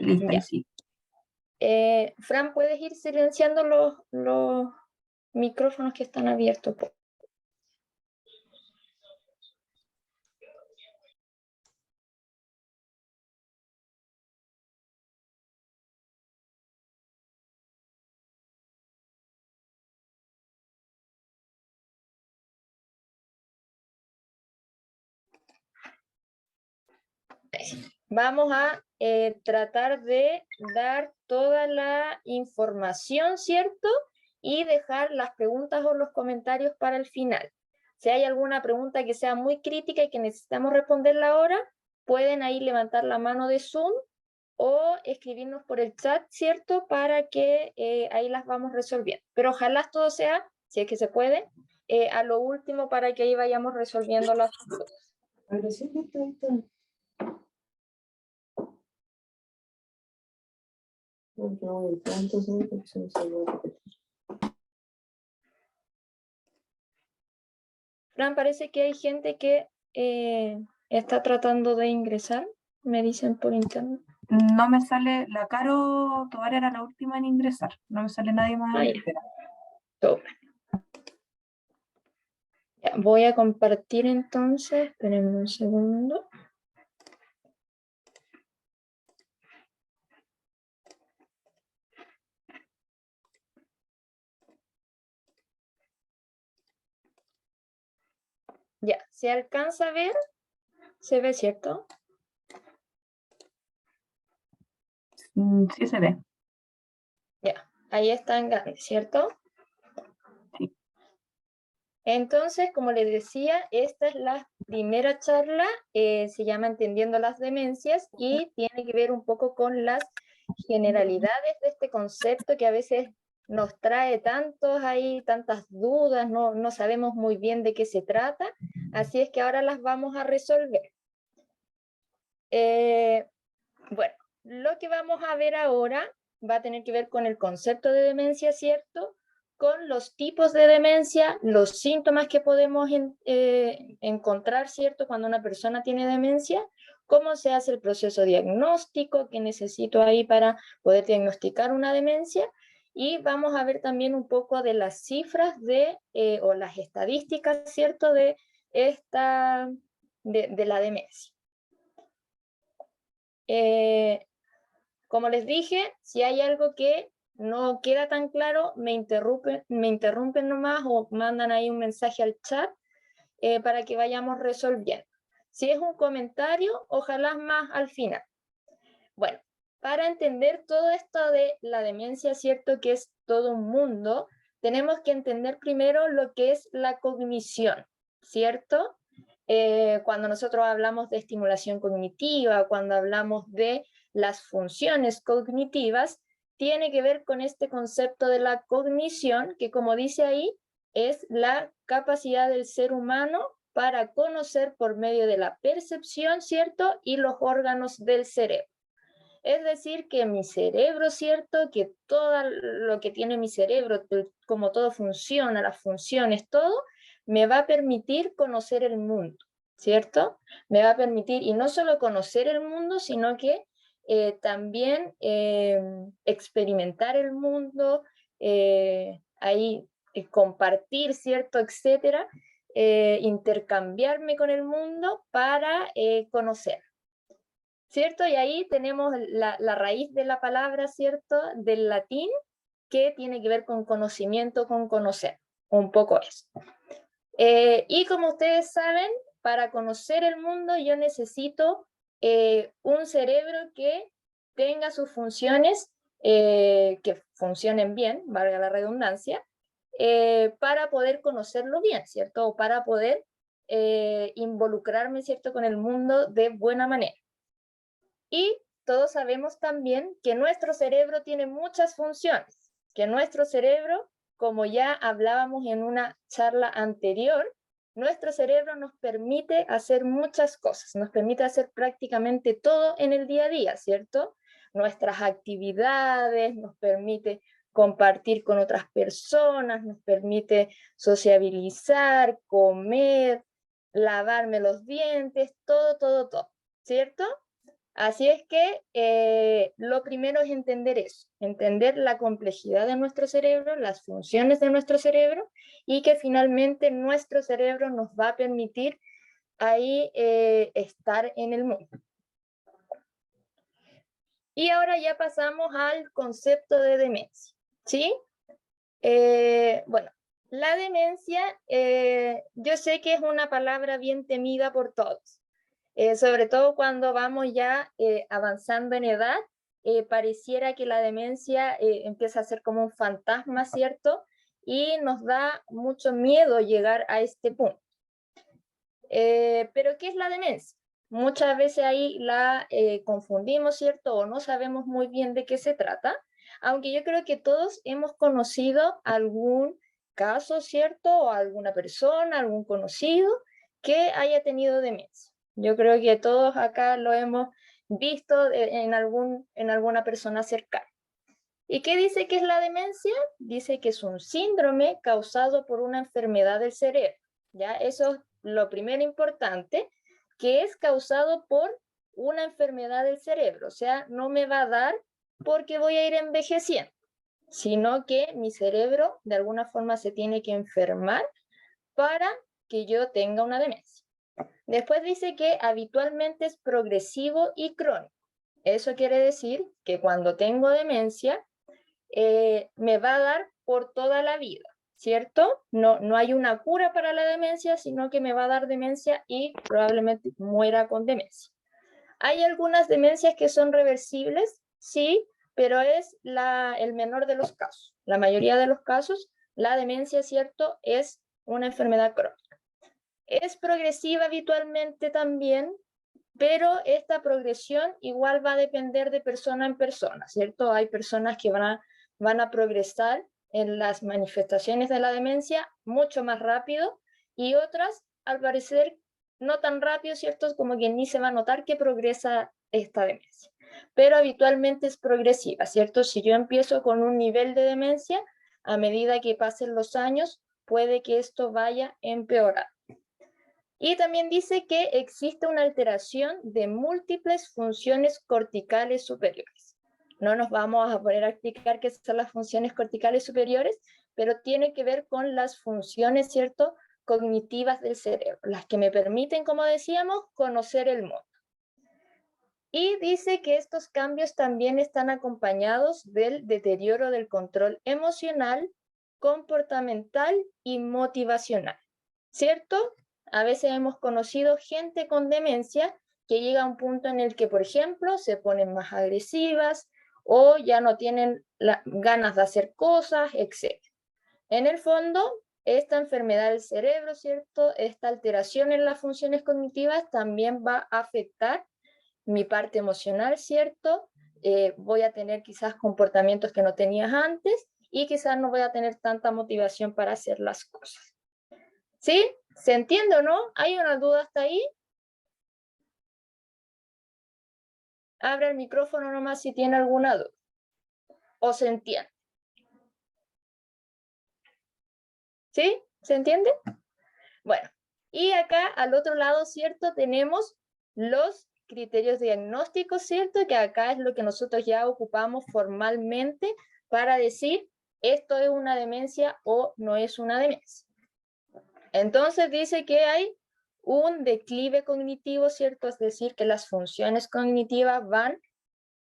Listo, ahí Ya. sí. Fran, ¿puedes ir silenciando los micrófonos que están abiertos? Vamos a tratar de dar toda la información, ¿cierto? Y dejar las preguntas o los comentarios para el final. Si hay alguna pregunta que sea muy crítica y que necesitamos responderla ahora, pueden ahí levantar la mano de Zoom o escribirnos por el chat, ¿cierto? Para que ahí las vamos resolviendo. Pero ojalá todo sea, si es que se puede, a lo último para que ahí vayamos resolviendo las cosas. Ahora sí, ahí está. No, el tanto, ¿sabes? Porque se me salió a repetir. Fran, parece que hay gente que está tratando de ingresar, me dicen por internet. No me sale, la Caro Tobar era la última en ingresar, no me sale nadie más. Ah, ya. Toma. Ya, voy a compartir entonces, espérenme un segundo. Ya, ¿se alcanza a ver? ¿Se ve, cierto? Sí se ve. Ya, ahí está en grande, ¿cierto? Sí. Entonces, como les decía, esta es la primera charla, se llama Entendiendo las Demencias y tiene que ver un poco con las generalidades de este concepto que a veces nos trae tantas dudas, no sabemos muy bien de qué se trata, así es que ahora las vamos a resolver. Bueno, lo que vamos a ver ahora va a tener que ver con el concepto de demencia, ¿cierto? Con los tipos de demencia, los síntomas que podemos encontrar, ¿cierto? Cuando una persona tiene demencia, cómo se hace el proceso diagnóstico que necesito ahí para poder diagnosticar una demencia, y vamos a ver también un poco de las cifras o las estadísticas, ¿cierto? De la demencia. Como les dije, si hay algo que no queda tan claro, me interrumpen nomás o mandan ahí un mensaje al chat para que vayamos resolviendo. Si es un comentario, ojalá más al final. Bueno, para entender todo esto de la demencia, cierto que es todo un mundo, tenemos que entender primero lo que es la cognición, ¿cierto? Cuando nosotros hablamos de estimulación cognitiva, cuando hablamos de las funciones cognitivas, tiene que ver con este concepto de la cognición, que como dice ahí, es la capacidad del ser humano para conocer por medio de la percepción, ¿cierto? Y los órganos del cerebro. Es decir, que mi cerebro, ¿cierto? Que todo lo que tiene mi cerebro, como todo funciona, las funciones, todo, me va a permitir conocer el mundo, ¿cierto? Me va a permitir, y no solo conocer el mundo, sino que también experimentar el mundo, compartir, ¿cierto? Etcétera, intercambiarme con el mundo para conocer. ¿Cierto? Y ahí tenemos la raíz de la palabra, ¿cierto? Del latín, que tiene que ver con conocimiento, con conocer, un poco eso. Y como ustedes saben, para conocer el mundo yo necesito un cerebro que tenga sus funciones, que funcionen bien, valga la redundancia, para poder conocerlo bien, ¿cierto? O para poder involucrarme, ¿cierto? Con el mundo de buena manera. Y todos sabemos también que nuestro cerebro tiene muchas funciones, que nuestro cerebro, como ya hablábamos en una charla anterior, nuestro cerebro nos permite hacer muchas cosas, nos permite hacer prácticamente todo en el día a día, ¿cierto? Nuestras actividades, nos permite compartir con otras personas, nos permite sociabilizar, comer, lavarme los dientes, todo, ¿cierto? Así es que lo primero es entender eso, entender la complejidad de nuestro cerebro, las funciones de nuestro cerebro, y que finalmente nuestro cerebro nos va a permitir ahí estar en el mundo. Y ahora ya pasamos al concepto de demencia, ¿sí? Bueno, la demencia, yo sé que es una palabra bien temida por todos, sobre todo cuando vamos ya avanzando en edad, pareciera que la demencia empieza a ser como un fantasma, ¿cierto? Y nos da mucho miedo llegar a este punto. Pero ¿qué es la demencia? Muchas veces ahí la confundimos, ¿cierto? O no sabemos muy bien de qué se trata, aunque yo creo que todos hemos conocido algún caso, ¿cierto? O alguna persona, algún conocido que haya tenido demencia. Yo creo que todos acá lo hemos visto en alguna persona cercana. ¿Y qué dice que es la demencia? Dice que es un síndrome causado por una enfermedad del cerebro. ¿Ya? Eso es lo primero importante, que es causado por una enfermedad del cerebro. O sea, no me va a dar porque voy a ir envejeciendo, sino que mi cerebro de alguna forma se tiene que enfermar para que yo tenga una demencia. Después dice que habitualmente es progresivo y crónico. Eso quiere decir que cuando tengo demencia, me va a dar por toda la vida, ¿cierto? No hay una cura para la demencia, sino que me va a dar demencia y probablemente muera con demencia. ¿Hay algunas demencias que son reversibles? Sí, pero es el menor de los casos. La mayoría de los casos, la demencia, ¿cierto?, es una enfermedad crónica. Es progresiva habitualmente también, pero esta progresión igual va a depender de persona en persona, ¿cierto? Hay personas que van a progresar en las manifestaciones de la demencia mucho más rápido y otras, al parecer, no tan rápido, ¿cierto? Como que ni se va a notar que progresa esta demencia. Pero habitualmente es progresiva, ¿cierto? Si yo empiezo con un nivel de demencia, a medida que pasen los años, puede que esto vaya empeorando. Y también dice que existe una alteración de múltiples funciones corticales superiores. No nos vamos a poner a explicar qué son las funciones corticales superiores, pero tiene que ver con las funciones, ¿cierto?, cognitivas del cerebro, las que me permiten, como decíamos, conocer el mundo. Y dice que estos cambios también están acompañados del deterioro del control emocional, comportamental y motivacional, ¿cierto? A veces hemos conocido gente con demencia que llega a un punto en el que, por ejemplo, se ponen más agresivas o ya no tienen ganas de hacer cosas, etc. En el fondo, esta enfermedad del cerebro, ¿cierto? Esta alteración en las funciones cognitivas también va a afectar mi parte emocional, ¿cierto? Voy a tener quizás comportamientos que no tenías antes y quizás no voy a tener tanta motivación para hacer las cosas. ¿Sí? ¿Se entiende o no? ¿Hay una duda hasta ahí? Abre el micrófono nomás si tiene alguna duda. ¿O se entiende? ¿Sí? ¿Se entiende? Bueno, y acá al otro lado, ¿cierto? Tenemos los criterios diagnósticos, ¿cierto? Que acá es lo que nosotros ya ocupamos formalmente para decir esto es una demencia o no es una demencia. Entonces dice que hay un declive cognitivo, ¿cierto? Es decir, que las funciones cognitivas van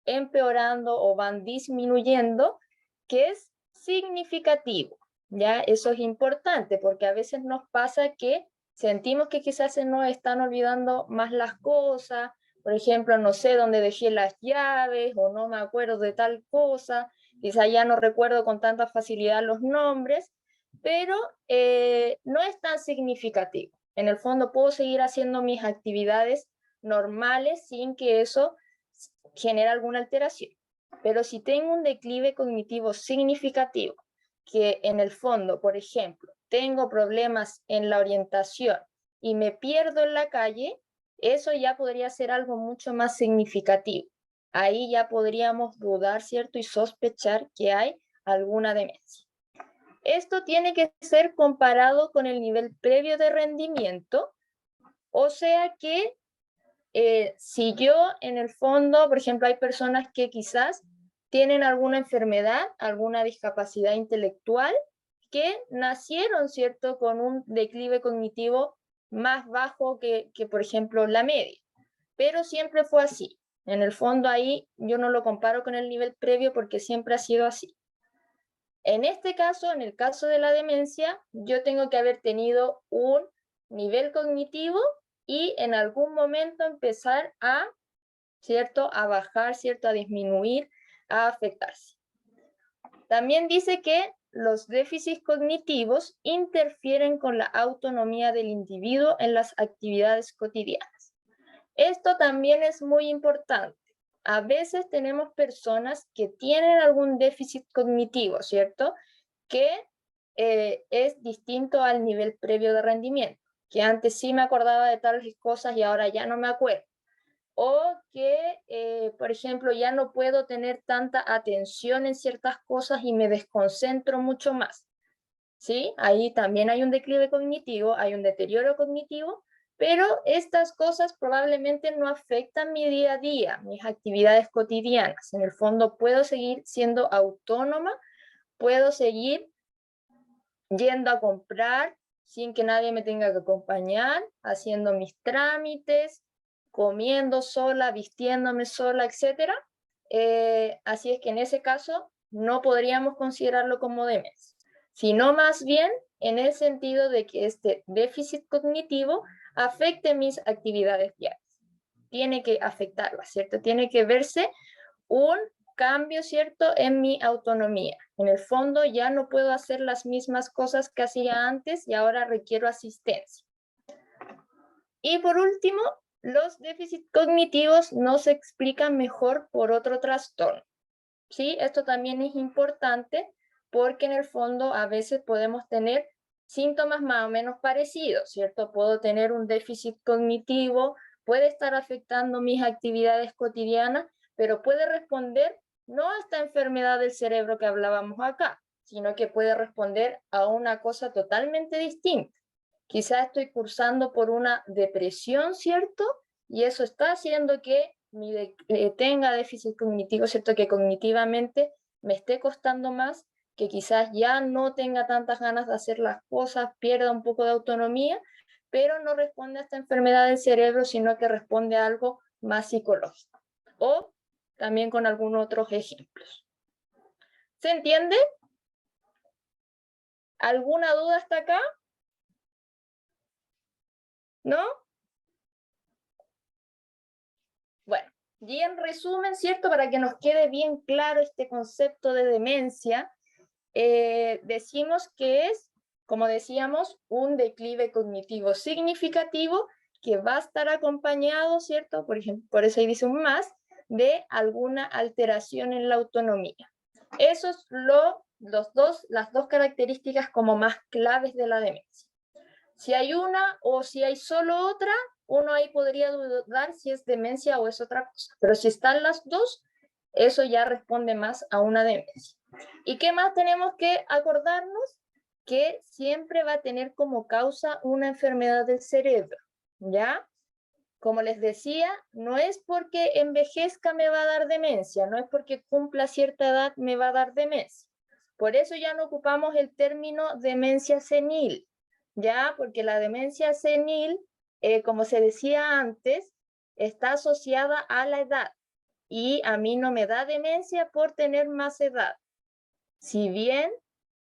empeorando o van disminuyendo, que es significativo, ¿ya? Eso es importante porque a veces nos pasa que sentimos que quizás se nos están olvidando más las cosas, por ejemplo, no sé dónde dejé las llaves o no me acuerdo de tal cosa, quizás ya no recuerdo con tanta facilidad los nombres, pero no es tan significativo. En el fondo puedo seguir haciendo mis actividades normales sin que eso genere alguna alteración. Pero si tengo un declive cognitivo significativo, que en el fondo, por ejemplo, tengo problemas en la orientación y me pierdo en la calle, eso ya podría ser algo mucho más significativo. Ahí ya podríamos dudar, ¿cierto? Y sospechar que hay alguna demencia. Esto tiene que ser comparado con el nivel previo de rendimiento, o sea que si yo en el fondo, por ejemplo, hay personas que quizás tienen alguna enfermedad, alguna discapacidad intelectual, que nacieron, ¿cierto?, con un declive cognitivo más bajo que, por ejemplo, la media. Pero siempre fue así. En el fondo ahí yo no lo comparo con el nivel previo porque siempre ha sido así. En este caso, en el caso de la demencia, yo tengo que haber tenido un nivel cognitivo y en algún momento empezar a, ¿cierto?, a bajar, ¿cierto?, a disminuir, a afectarse. También dice que los déficits cognitivos interfieren con la autonomía del individuo en las actividades cotidianas. Esto también es muy importante. A veces tenemos personas que tienen algún déficit cognitivo, ¿cierto?, que es distinto al nivel previo de rendimiento, que antes sí me acordaba de tales cosas y ahora ya no me acuerdo. O que, por ejemplo, ya no puedo tener tanta atención en ciertas cosas y me desconcentro mucho más. ¿Sí? Ahí también hay un declive cognitivo, hay un deterioro cognitivo, pero estas cosas probablemente no afectan mi día a día, mis actividades cotidianas. En el fondo puedo seguir siendo autónoma, puedo seguir yendo a comprar sin que nadie me tenga que acompañar, haciendo mis trámites, comiendo sola, vistiéndome sola, etc. Así es que en ese caso no podríamos considerarlo como demencia, sino más bien en el sentido de que este déficit cognitivo afecte mis actividades diarias. Tiene que afectarlas, ¿cierto? Tiene que verse un cambio, ¿cierto?, en mi autonomía. En el fondo ya no puedo hacer las mismas cosas que hacía antes y ahora requiero asistencia. Y por último, los déficits cognitivos no se explican mejor por otro trastorno. ¿Sí? Esto también es importante porque en el fondo a veces podemos tener síntomas más o menos parecidos, ¿cierto? Puedo tener un déficit cognitivo, puede estar afectando mis actividades cotidianas, pero puede responder no a esta enfermedad del cerebro que hablábamos acá, sino que puede responder a una cosa totalmente distinta. Quizás estoy cursando por una depresión, ¿cierto? Y eso está haciendo que tenga déficit cognitivo, ¿cierto? Que cognitivamente me esté costando más, que quizás ya no tenga tantas ganas de hacer las cosas, pierda un poco de autonomía, pero no responde a esta enfermedad del cerebro, sino que responde a algo más psicológico. O también con algunos otros ejemplos. ¿Se entiende? ¿Alguna duda hasta acá? ¿No? Bueno, y en resumen, ¿cierto? Para que nos quede bien claro este concepto de demencia, decimos que es, como decíamos, un declive cognitivo significativo que va a estar acompañado, ¿cierto? Por ejemplo, por eso ahí dice un más, de alguna alteración en la autonomía. Esas son las dos características como más claves de la demencia. Si hay una o si hay solo otra, uno ahí podría dudar si es demencia o es otra cosa. Pero si están las dos, eso ya responde más a una demencia. ¿Y qué más tenemos que acordarnos? Que siempre va a tener como causa una enfermedad del cerebro, ¿ya? Como les decía, no es porque envejezca me va a dar demencia, no es porque cumpla cierta edad me va a dar demencia. Por eso ya no ocupamos el término demencia senil, ¿ya? Porque la demencia senil, como se decía antes, está asociada a la edad y a mí no me da demencia por tener más edad. Si bien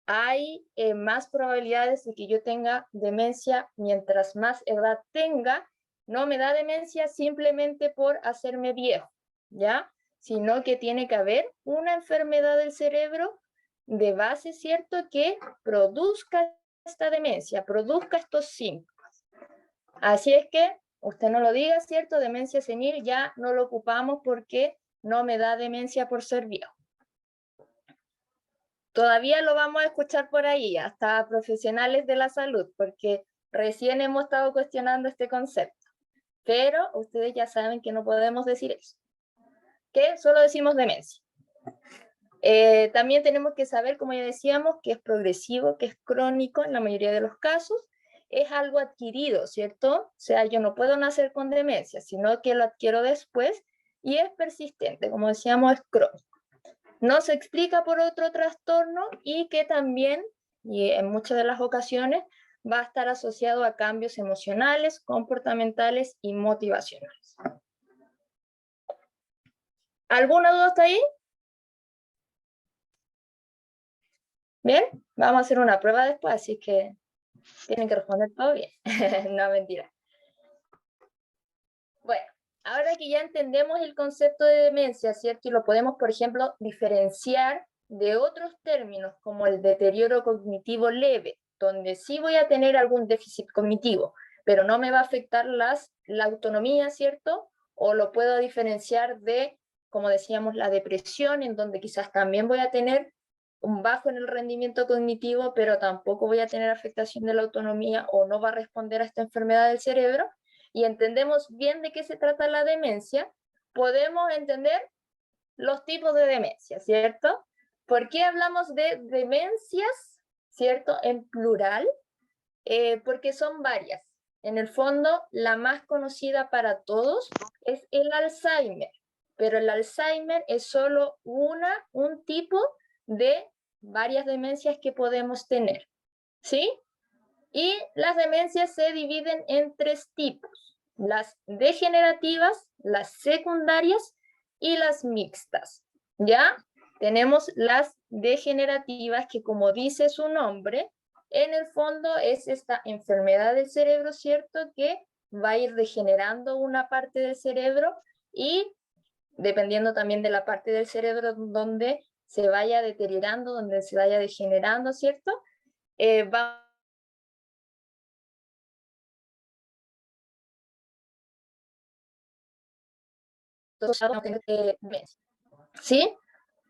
hay más probabilidades de que yo tenga demencia mientras más edad tenga, no me da demencia simplemente por hacerme viejo, ¿ya? Sino que tiene que haber una enfermedad del cerebro de base, ¿cierto?, que produzca esta demencia, produzca estos síntomas. Así es que, usted no lo diga, ¿cierto? Demencia senil ya no lo ocupamos porque no me da demencia por ser viejo. Todavía lo vamos a escuchar por ahí, hasta profesionales de la salud, porque recién hemos estado cuestionando este concepto. Pero ustedes ya saben que no podemos decir eso, que solo decimos demencia. También tenemos que saber, como ya decíamos, que es progresivo, que es crónico en la mayoría de los casos, es algo adquirido, ¿cierto? O sea, yo no puedo nacer con demencia, sino que lo adquiero después y es persistente, como decíamos, es crónico. No se explica por otro trastorno y que también, y en muchas de las ocasiones, va a estar asociado a cambios emocionales, comportamentales y motivacionales. ¿Alguna duda hasta ahí? Bien, vamos a hacer una prueba después, así que tienen que responder todo bien. No, mentira. Bueno, ahora que ya entendemos el concepto de demencia, ¿cierto? Y lo podemos, por ejemplo, diferenciar de otros términos como el deterioro cognitivo leve, donde sí voy a tener algún déficit cognitivo, pero no me va a afectar la autonomía, ¿cierto? O lo puedo diferenciar de, como decíamos, la depresión, en donde quizás también voy a tener un bajo en el rendimiento cognitivo, pero tampoco voy a tener afectación de la autonomía o no va a responder a esta enfermedad del cerebro, y entendemos bien de qué se trata la demencia, podemos entender los tipos de demencia, ¿cierto? ¿Por qué hablamos de demencias, ¿cierto? En plural, porque son varias. En el fondo, la más conocida para todos es el Alzheimer, pero el Alzheimer es solo un tipo de varias demencias que podemos tener, ¿sí? Y las demencias se dividen en 3 tipos: las degenerativas, las secundarias y las mixtas. ¿Ya? Tenemos las degenerativas, que como dice su nombre, en el fondo es esta enfermedad del cerebro, ¿cierto? Que va a ir degenerando una parte del cerebro y dependiendo también de la parte del cerebro donde se vaya deteriorando, donde se vaya degenerando, ¿cierto? Va ¿sí?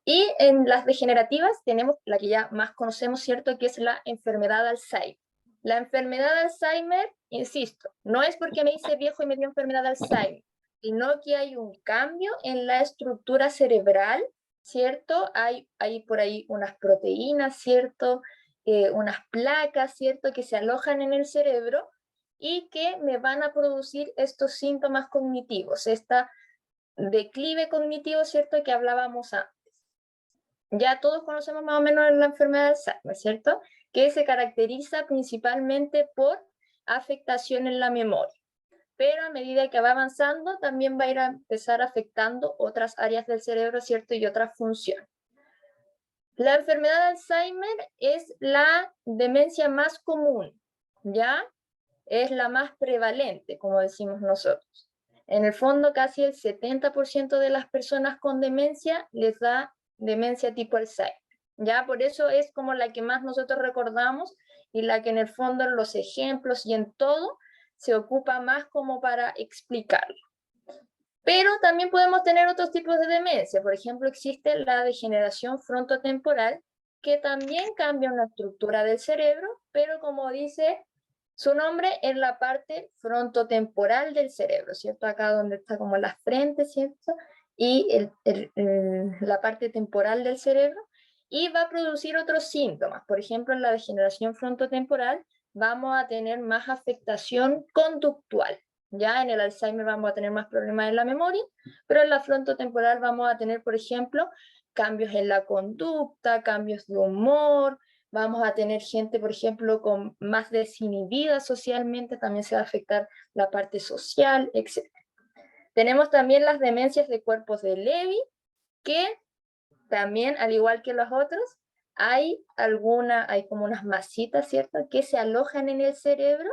Y en las degenerativas tenemos la que ya más conocemos, ¿cierto? Que es la enfermedad de Alzheimer. La enfermedad de Alzheimer, insisto, no es porque me hice viejo y me dio enfermedad de Alzheimer, sino que hay un cambio en la estructura cerebral, ¿cierto? Hay por ahí unas proteínas, ¿cierto? Unas placas, ¿cierto? Que se alojan en el cerebro y que me van a producir estos síntomas cognitivos, esta declive cognitivo, ¿cierto? Que hablábamos antes. Ya todos conocemos más o menos la enfermedad de Alzheimer, ¿cierto? Que se caracteriza principalmente por afectación en la memoria. Pero a medida que va avanzando, también va a ir a empezar afectando otras áreas del cerebro, ¿cierto? Y otras funciones. La enfermedad de Alzheimer es la demencia más común, ¿ya? Es la más prevalente, como decimos nosotros. En el fondo, casi el 70% de las personas con demencia les da demencia tipo Alzheimer. Ya por eso es como la que más nosotros recordamos y la que en el fondo en los ejemplos y en todo se ocupa más como para explicarlo. Pero también podemos tener otros tipos de demencia. Por ejemplo, existe la degeneración frontotemporal, que también cambia una estructura del cerebro, pero como dice su nombre, es la parte frontotemporal del cerebro, ¿cierto? Acá donde está como la frente, ¿cierto? Y la parte temporal del cerebro. Y va a producir otros síntomas. Por ejemplo, en la degeneración frontotemporal vamos a tener más afectación conductual. Ya en el Alzheimer vamos a tener más problemas en la memoria, pero en la frontotemporal vamos a tener, por ejemplo, cambios en la conducta, cambios de humor, vamos a tener gente, por ejemplo, con más desinhibida socialmente, también se va a afectar la parte social, etc. Tenemos también las demencias de cuerpos de Lewy, que también, al igual que los otros, hay como unas masitas, ¿cierto?, que se alojan en el cerebro,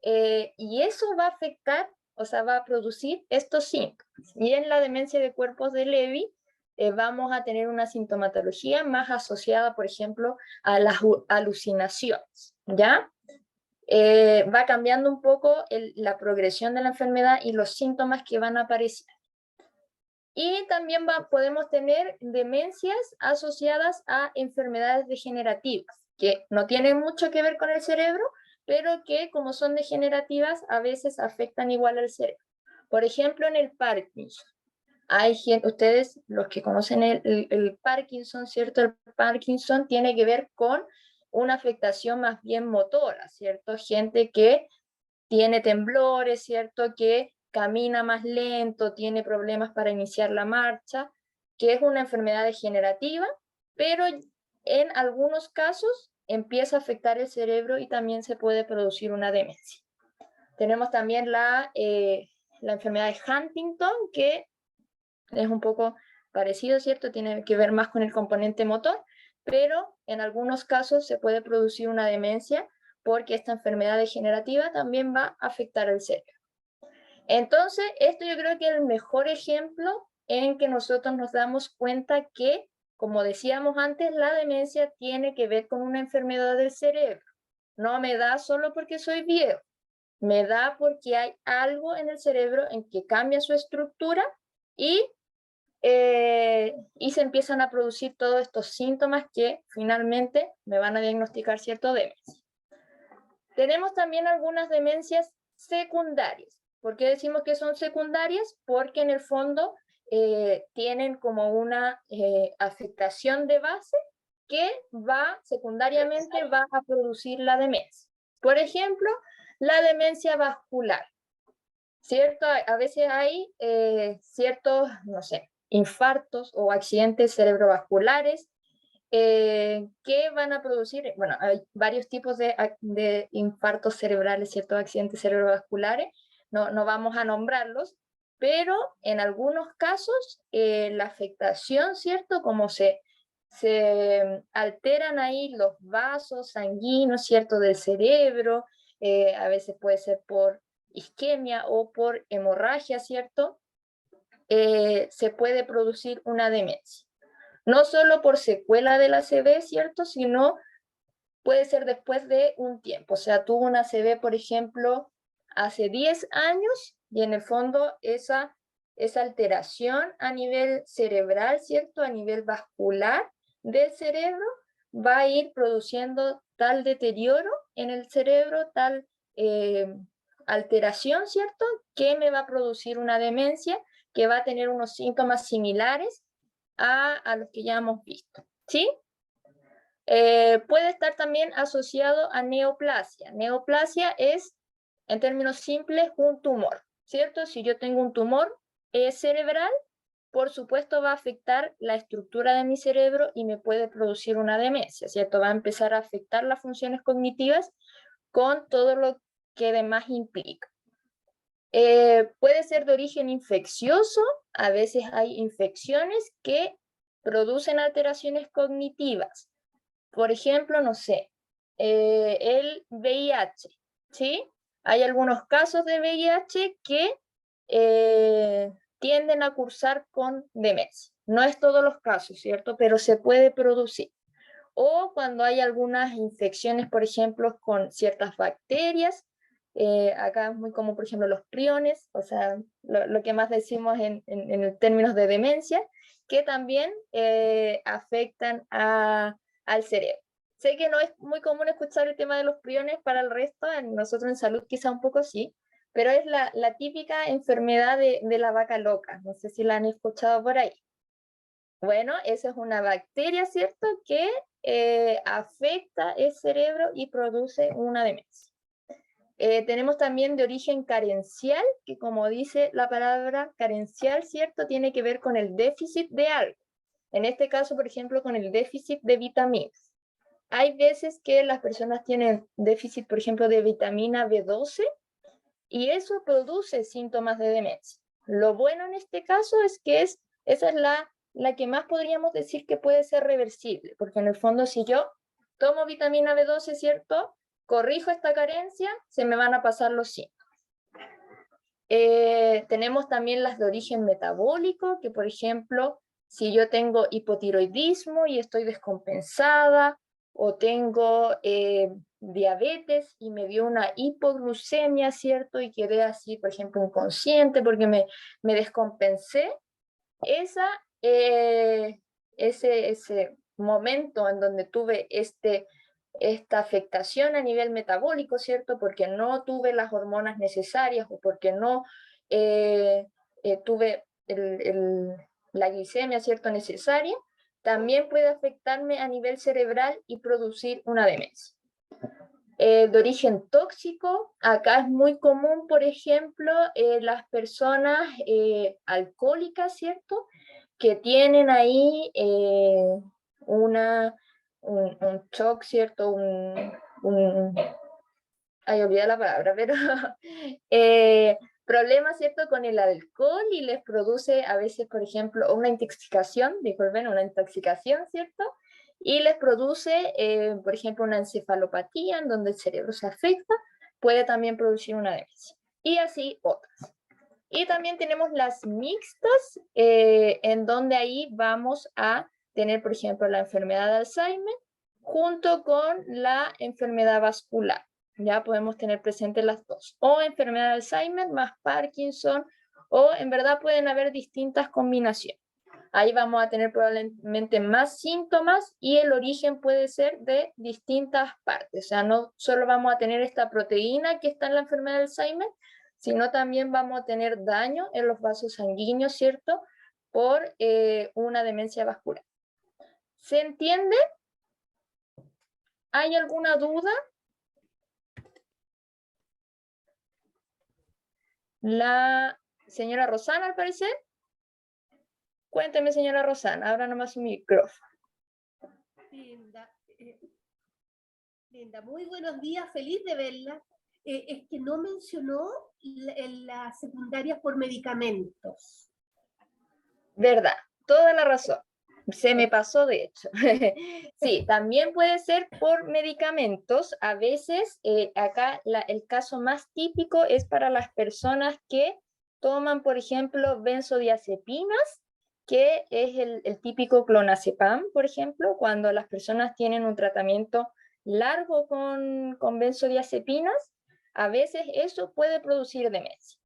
y eso va a afectar, o sea, va a producir estos síntomas. Y en la demencia de cuerpos de Lewy, vamos a tener una sintomatología más asociada, por ejemplo, a las alucinaciones, ¿ya? Va cambiando un poco la progresión de la enfermedad y los síntomas que van a aparecer. Y también podemos tener demencias asociadas a enfermedades degenerativas, que no tienen mucho que ver con el cerebro, pero que como son degenerativas a veces afectan igual al cerebro. Por ejemplo, en el Parkinson. Hay gente, ustedes, los que conocen el Parkinson, ¿cierto? El Parkinson tiene que ver con una afectación más bien motora, ¿cierto? Gente que tiene temblores, ¿cierto? Que camina más lento, tiene problemas para iniciar la marcha, que es una enfermedad degenerativa, pero en algunos casos empieza a afectar el cerebro y también se puede producir una demencia. Tenemos también la enfermedad de Huntington, que es un poco parecido, ¿cierto? Tiene que ver más con el componente motor, pero en algunos casos se puede producir una demencia porque esta enfermedad degenerativa también va a afectar el cerebro. Entonces, esto yo creo que es el mejor ejemplo en que nosotros nos damos cuenta que, como decíamos antes, la demencia tiene que ver con una enfermedad del cerebro. No me da solo porque soy viejo, me da porque hay algo en el cerebro en que cambia su estructura y se empiezan a producir todos estos síntomas que finalmente me van a diagnosticar cierta demencia. Tenemos también algunas demencias secundarias. ¿Por qué decimos que son secundarias? Porque en el fondo tienen como una afectación de base que secundariamente va a producir la demencia. Por ejemplo, la demencia vascular, ¿cierto? A veces hay ciertos, no sé, infartos o accidentes cerebrovasculares que van a producir, bueno, hay varios tipos de infartos cerebrales, ciertos accidentes cerebrovasculares, no vamos a nombrarlos, pero en algunos casos la afectación, ¿cierto? Como se alteran ahí los vasos sanguíneos, ¿cierto? Del cerebro, a veces puede ser por isquemia o por hemorragia, ¿cierto? Se puede producir una demencia. No solo por secuela del ACV, ¿cierto? Sino puede ser después de un tiempo. O sea, tuvo una ACV, por ejemplo, hace 10 años y en el fondo esa alteración a nivel cerebral, ¿cierto? A nivel vascular del cerebro va a ir produciendo tal deterioro en el cerebro, tal alteración, ¿cierto? Que me va a producir una demencia que va a tener unos síntomas similares a los que ya hemos visto, ¿sí? Puede estar también asociado a neoplasia. Neoplasia es, en términos simples, un tumor, ¿cierto? Si yo tengo un tumor cerebral, por supuesto va a afectar la estructura de mi cerebro y me puede producir una demencia, ¿cierto? Va a empezar a afectar las funciones cognitivas con todo lo que demás implica. Puede ser de origen infeccioso, a veces hay infecciones que producen alteraciones cognitivas. Por ejemplo, no sé, el VIH, ¿sí? Hay algunos casos de VIH que tienden a cursar con demencia. No es todos los casos, ¿cierto? Pero se puede producir. O cuando hay algunas infecciones, por ejemplo, con ciertas bacterias, acá es muy común, por ejemplo, los priones, o sea, lo que más decimos en términos de demencia, que también afectan al cerebro. Sé que no es muy común escuchar el tema de los priones para el resto, nosotros en salud quizá un poco sí, pero es la típica enfermedad de la vaca loca, no sé si la han escuchado por ahí. Bueno, esa es una bacteria, ¿cierto?, que afecta el cerebro y produce una demencia. Tenemos también de origen carencial, que como dice la palabra carencial, ¿cierto?, tiene que ver con el déficit de algo. En este caso, por ejemplo, con el déficit de vitaminas. Hay veces que las personas tienen déficit, por ejemplo, de vitamina B12 y eso produce síntomas de demencia. Lo bueno en este caso es que esa es la que más podríamos decir que puede ser reversible, porque en el fondo si yo tomo vitamina B12, ¿cierto?, corrijo esta carencia, se me van a pasar los síntomas. Tenemos también las de origen metabólico, que por ejemplo, si yo tengo hipotiroidismo y estoy descompensada, o tengo diabetes y me dio una hipoglucemia, ¿cierto? Y quedé así, por ejemplo, inconsciente porque me descompensé. Ese momento en donde tuve esta afectación a nivel metabólico, ¿cierto? Porque no tuve las hormonas necesarias o porque no tuve la glicemia, ¿cierto?, necesaria, también puede afectarme a nivel cerebral y producir una demencia. De origen tóxico, acá es muy común, por ejemplo, las personas alcohólicas, ¿cierto? Que tienen ahí un shock, ¿cierto? Ay, olvidé la palabra, pero problemas, ¿cierto? Con el alcohol y les produce a veces, por ejemplo, una intoxicación, disculpen, una intoxicación, ¿cierto? Y les produce, por ejemplo, una encefalopatía en donde el cerebro se afecta, puede también producir una demencia. Y así otras. Y también tenemos las mixtas, en donde ahí vamos a tener, por ejemplo, la enfermedad de Alzheimer junto con la enfermedad vascular. Ya podemos tener presentes las dos. O enfermedad de Alzheimer más Parkinson, o en verdad pueden haber distintas combinaciones. Ahí vamos a tener probablemente más síntomas y el origen puede ser de distintas partes. O sea, no solo vamos a tener esta proteína que está en la enfermedad de Alzheimer, sino también vamos a tener daño en los vasos sanguíneos, ¿cierto? Por una demencia vascular. ¿Se entiende? ¿Hay alguna duda? La señora Rosana, al parecer. Cuénteme, señora Rosana, abra nomás su micrófono. Linda, muy buenos días, feliz de verla. Es que no mencionó la secundaria por medicamentos. Verdad, toda la razón. Se me pasó, de hecho. Sí, también puede ser por medicamentos. A veces, acá el caso más típico es para las personas que toman, por ejemplo, benzodiazepinas, que es el típico clonazepam, por ejemplo, cuando las personas tienen un tratamiento largo con benzodiazepinas, a veces eso puede producir demencia.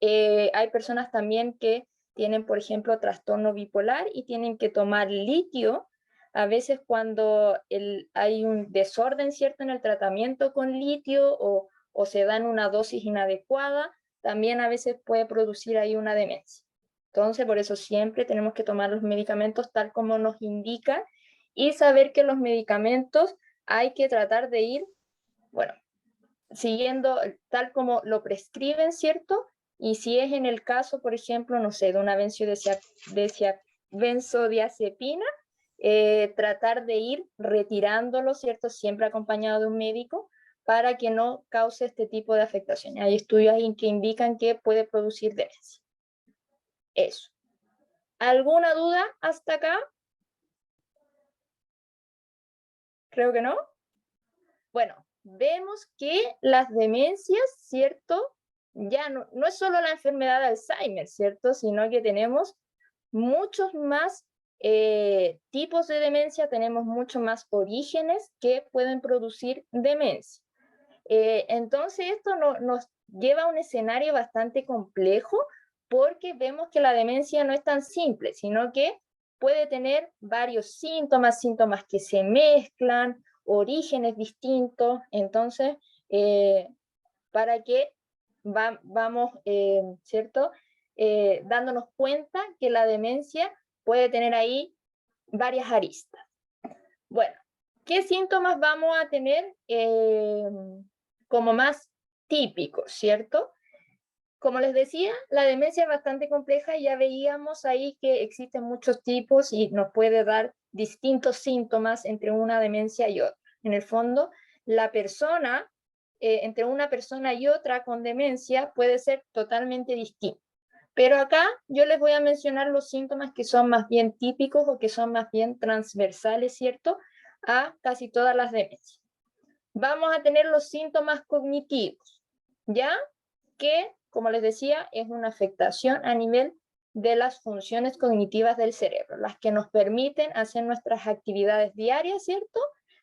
Hay personas también que tienen, por ejemplo, trastorno bipolar y tienen que tomar litio. A veces cuando hay un desorden, ¿cierto?, en el tratamiento con litio o se dan una dosis inadecuada, también a veces puede producir ahí una demencia. Entonces, por eso siempre tenemos que tomar los medicamentos tal como nos indican y saber que los medicamentos hay que tratar de ir, bueno, siguiendo tal como lo prescriben, ¿cierto? Y si es en el caso, por ejemplo, no sé, de una benzodiazepina, tratar de ir retirándolo, ¿cierto? Siempre acompañado de un médico para que no cause este tipo de afectaciones. Hay estudios que indican que puede producir demencia. Eso. ¿Alguna duda hasta acá? Creo que no. Bueno, vemos que las demencias, ¿cierto? Ya no es solo la enfermedad de Alzheimer, ¿cierto? Sino que tenemos muchos más tipos de demencia, tenemos muchos más orígenes que pueden producir demencia. Entonces esto nos lleva a un escenario bastante complejo porque vemos que la demencia no es tan simple, sino que puede tener varios síntomas que se mezclan, orígenes distintos. Entonces, para que vamos, ¿cierto? Dándonos cuenta que la demencia puede tener ahí varias aristas. Bueno, ¿qué síntomas vamos a tener como más típicos, ¿cierto? Como les decía, la demencia es bastante compleja y ya veíamos ahí que existen muchos tipos y nos puede dar distintos síntomas entre una demencia y otra. En el fondo, la persona, entre una persona y otra con demencia puede ser totalmente distinta. Pero acá yo les voy a mencionar los síntomas que son más bien típicos o que son más bien transversales, ¿cierto?, a casi todas las demencias. Vamos a tener los síntomas cognitivos, ¿ya? Que, como les decía, es una afectación a nivel de las funciones cognitivas del cerebro, las que nos permiten hacer nuestras actividades diarias, ¿cierto?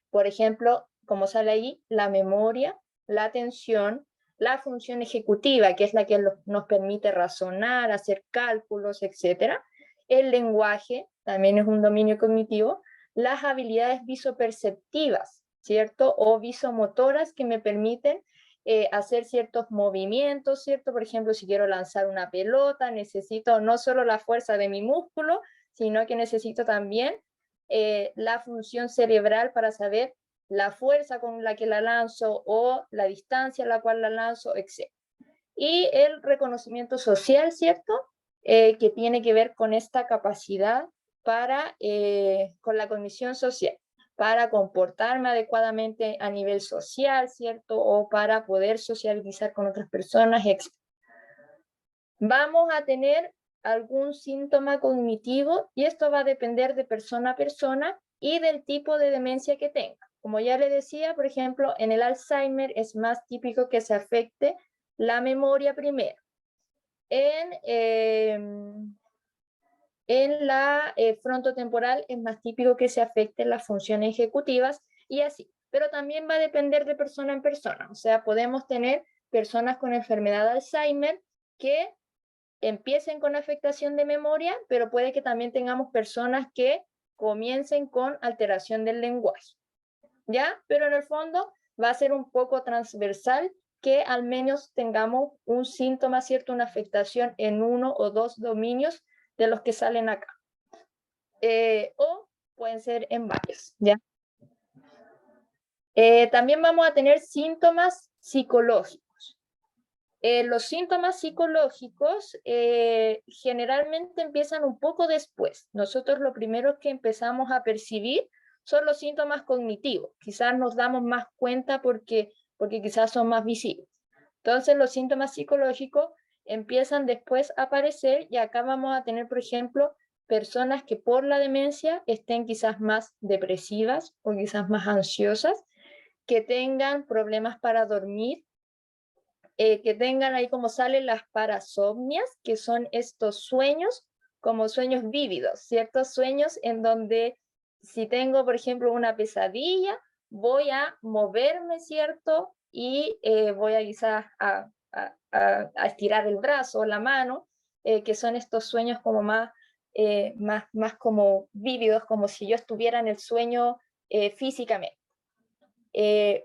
Por ejemplo, como sale ahí, la memoria, la atención, la función ejecutiva, que es la que nos permite razonar, hacer cálculos, etc. El lenguaje, también es un dominio cognitivo. Las habilidades visoperceptivas, ¿cierto? O visomotoras que me permiten hacer ciertos movimientos, ¿cierto? Por ejemplo, si quiero lanzar una pelota, necesito no solo la fuerza de mi músculo, sino que necesito también la función cerebral para saber la fuerza con la que la lanzo o la distancia a la cual la lanzo, etc. Y el reconocimiento social, ¿cierto? Que tiene que ver con esta capacidad para, con la cognición social, para comportarme adecuadamente a nivel social, ¿cierto? O para poder socializar con otras personas, etc. Vamos a tener algún síntoma cognitivo y esto va a depender de persona a persona y del tipo de demencia que tenga. Como ya le decía, por ejemplo, en el Alzheimer es más típico que se afecte la memoria primero. En la frontotemporal es más típico que se afecten las funciones ejecutivas y así. Pero también va a depender de persona en persona. O sea, podemos tener personas con enfermedad de Alzheimer que empiecen con afectación de memoria, pero puede que también tengamos personas que comiencen con alteración del lenguaje, ¿ya? Pero en el fondo va a ser un poco transversal que al menos tengamos un síntoma, ¿cierto? Una afectación en uno o dos dominios de los que salen acá. O pueden ser en varios, ¿ya? También vamos a tener síntomas psicológicos. Los síntomas psicológicos generalmente empiezan un poco después. Nosotros lo primero que empezamos a percibir son los síntomas cognitivos. Quizás nos damos más cuenta porque quizás son más visibles. Entonces los síntomas psicológicos empiezan después a aparecer y acá vamos a tener, por ejemplo, personas que por la demencia estén quizás más depresivas o quizás más ansiosas, que tengan problemas para dormir, que tengan ahí como salen las parasomnias, que son estos sueños, como sueños vívidos, ciertos sueños en donde si tengo, por ejemplo, una pesadilla, voy a moverme, ¿cierto? Y voy a quizás a estirar el brazo o la mano, que son estos sueños como más como vívidos, como si yo estuviera en el sueño físicamente.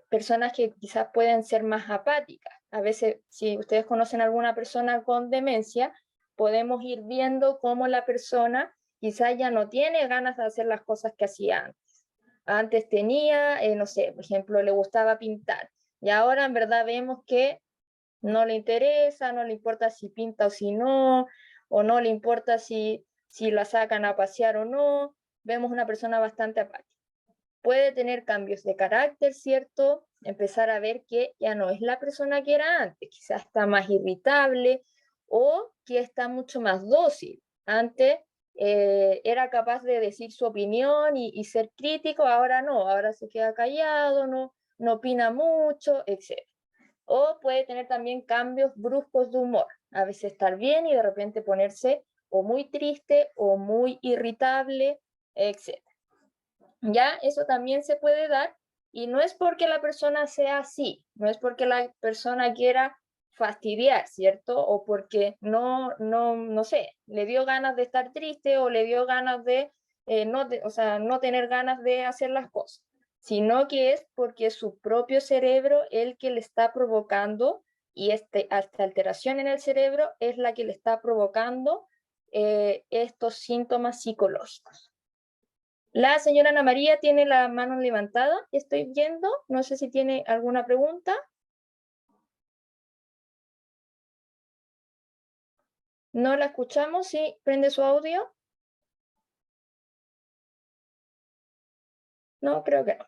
Personas que quizás pueden ser más apáticas. A veces, si ustedes conocen a alguna persona con demencia, podemos ir viendo cómo la persona quizás ya no tiene ganas de hacer las cosas que hacía antes. Antes tenía, no sé, por ejemplo, le gustaba pintar, y ahora en verdad vemos que no le interesa, no le importa si pinta o no le importa si la sacan a pasear o no. Vemos una persona bastante apática. Puede tener cambios de carácter, ¿cierto? Empezar a ver que ya no es la persona que era antes, quizás está más irritable o que está mucho más dócil. Antes era capaz de decir su opinión y ser crítico, ahora no, ahora se queda callado, no opina mucho, etc. O puede tener también cambios bruscos de humor, a veces estar bien y de repente ponerse o muy triste o muy irritable, etc. Ya, eso también se puede dar y no es porque la persona sea así, no es porque la persona quiera fastidiar, ¿cierto? O porque no sé, le dio ganas de estar triste o le dio ganas de, no tener ganas de hacer las cosas, sino que es porque es su propio cerebro el que le está provocando y esta alteración en el cerebro es la que le está provocando estos síntomas psicológicos. La señora Ana María tiene la mano levantada, estoy viendo, no sé si tiene alguna pregunta. No la escuchamos, sí, prende su audio. No, creo que no.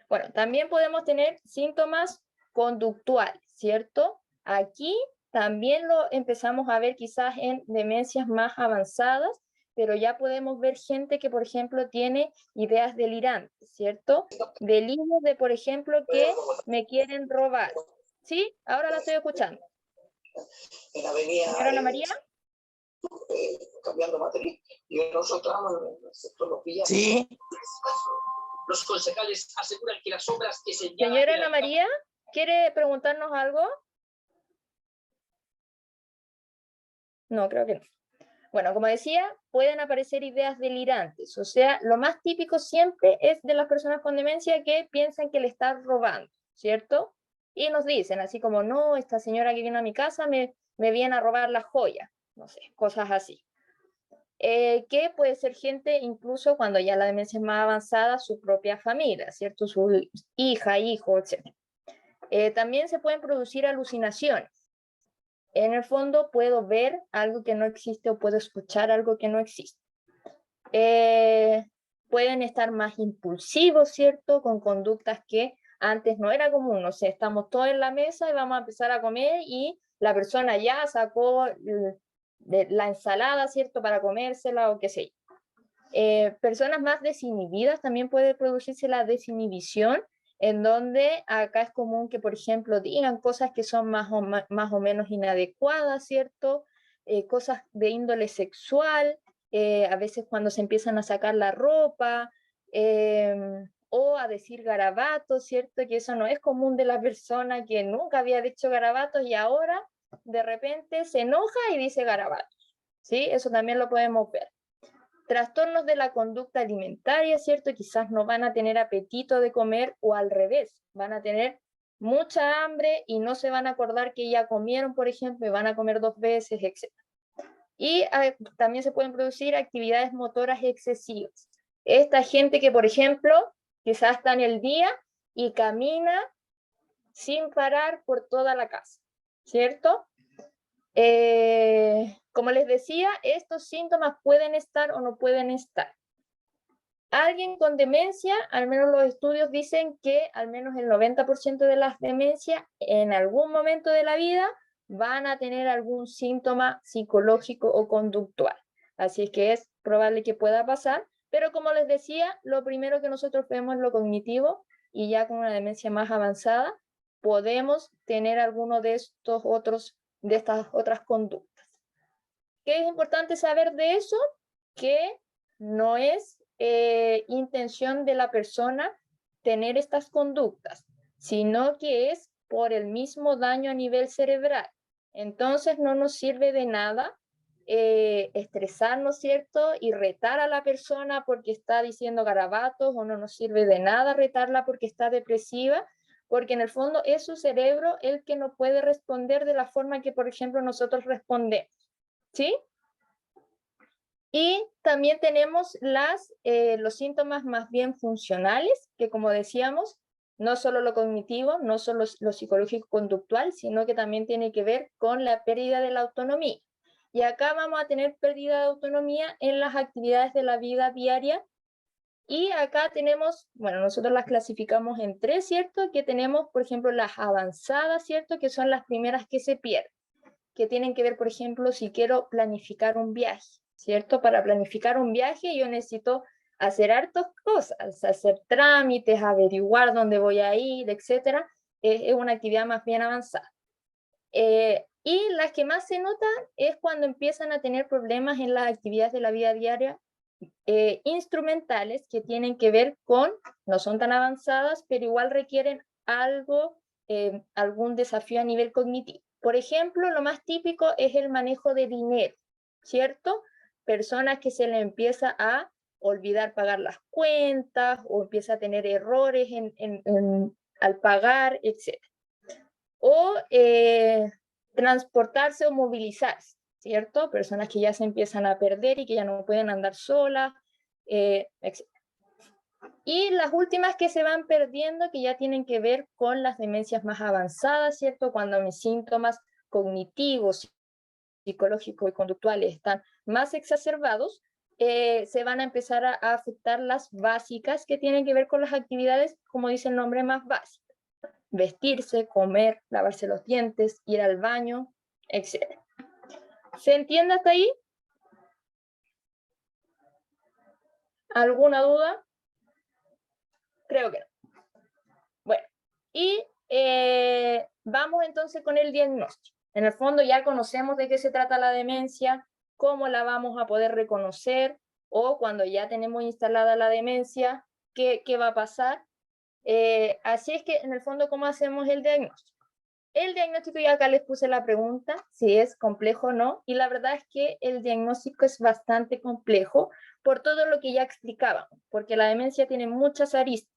Bueno, también podemos tener síntomas conductuales, ¿cierto? Aquí también lo empezamos a ver quizás en demencias más avanzadas, pero ya podemos ver gente que, por ejemplo, tiene ideas delirantes, ¿cierto? Delirios de, por ejemplo, que me quieren robar. ¿Sí? Ahora la estoy escuchando. Señora Ana María. Cambiando materia y nosotros Sí. Los concejales aseguran que las obras que señalan... Señora Ana María, ¿quiere preguntarnos algo? No, creo que no. Bueno, como decía, pueden aparecer ideas delirantes, o sea, lo más típico siempre es de las personas con demencia que piensan que le están robando, ¿cierto? Y nos dicen así como, no, esta señora que viene a mi casa me viene a robar las joyas, no sé, cosas así. que puede ser gente incluso cuando ya la demencia es más avanzada, su propia familia, ¿cierto? Su hija, hijo, etc. También se pueden producir alucinaciones. En el fondo puedo ver algo que no existe o puedo escuchar algo que no existe. Pueden estar más impulsivos, ¿cierto? Con conductas que antes no era común. No sé, estamos todos en la mesa y vamos a empezar a comer y la persona ya sacó la ensalada, ¿cierto? Para comérsela o qué sé yo. Personas más desinhibidas también puede producirse la desinhibición, en donde acá es común que, por ejemplo, digan cosas que son más o menos inadecuadas, ¿cierto? Cosas de índole sexual, a veces cuando se empiezan a sacar la ropa, o a decir garabatos, ¿cierto? Que eso no es común de la persona que nunca había dicho garabatos y ahora de repente se enoja y dice garabatos, ¿sí? Eso también lo podemos ver. Trastornos de la conducta alimentaria, ¿cierto? Quizás no van a tener apetito de comer o al revés, van a tener mucha hambre y no se van a acordar que ya comieron, por ejemplo, y van a comer 2 veces, etc. Y también se pueden producir actividades motoras excesivas. Esta gente que, por ejemplo, quizás está en el día y camina sin parar por toda la casa, ¿cierto? Como les decía, estos síntomas pueden estar o no pueden estar. Alguien con demencia, al menos los estudios dicen que al menos el 90% de las demencias en algún momento de la vida van a tener algún síntoma psicológico o conductual. Así es que es probable que pueda pasar, pero como les decía, lo primero que nosotros vemos es lo cognitivo y ya con una demencia más avanzada podemos tener alguno de estas otras conductas. ¿Qué es importante saber de eso? Que no es intención de la persona tener estas conductas, sino que es por el mismo daño a nivel cerebral. Entonces no nos sirve de nada estresarnos, ¿cierto? Y retar a la persona porque está diciendo garabatos, o no nos sirve de nada retarla porque está depresiva, porque en el fondo es su cerebro el que no puede responder de la forma que, por ejemplo, nosotros respondemos, ¿sí? Y también tenemos los síntomas más bien funcionales, que como decíamos, no solo lo cognitivo, no solo lo psicológico conductual, sino que también tiene que ver con la pérdida de la autonomía. Y acá vamos a tener pérdida de autonomía en las actividades de la vida diaria. Y acá tenemos, bueno, nosotros las clasificamos en 3, ¿cierto? Que tenemos, por ejemplo, las avanzadas, ¿cierto? Que son las primeras que se pierden, que tienen que ver, por ejemplo, si quiero planificar un viaje, ¿cierto? Para planificar un viaje yo necesito hacer hartas cosas, hacer trámites, averiguar dónde voy a ir, etc. Es una actividad más bien avanzada. Y las que más se notan es cuando empiezan a tener problemas en las actividades de la vida diaria, instrumentales, que tienen que ver con, no son tan avanzadas, pero igual requieren algo, algún desafío a nivel cognitivo. Por ejemplo, lo más típico es el manejo de dinero, ¿cierto? Personas que se le empieza a olvidar pagar las cuentas o empieza a tener errores al pagar, etc. O transportarse o movilizarse, ¿cierto? Personas que ya se empiezan a perder y que ya no pueden andar solas, etc. Y las últimas que se van perdiendo, que ya tienen que ver con las demencias más avanzadas, ¿cierto? Cuando mis síntomas cognitivos, psicológicos y conductuales están más exacerbados, se van a empezar a afectar las básicas, que tienen que ver con las actividades, como dice el nombre, más básicas. Vestirse, comer, lavarse los dientes, ir al baño, etc. ¿Se entiende hasta ahí? ¿Alguna duda? Creo que no. Bueno, y vamos entonces con el diagnóstico. En el fondo ya conocemos de qué se trata la demencia, cómo la vamos a poder reconocer, o cuando ya tenemos instalada la demencia, qué va a pasar. Así es que en el fondo, ¿cómo hacemos el diagnóstico? El diagnóstico, ya acá les puse la pregunta, si es complejo o no, y la verdad es que el diagnóstico es bastante complejo por todo lo que ya explicábamos, porque la demencia tiene muchas aristas.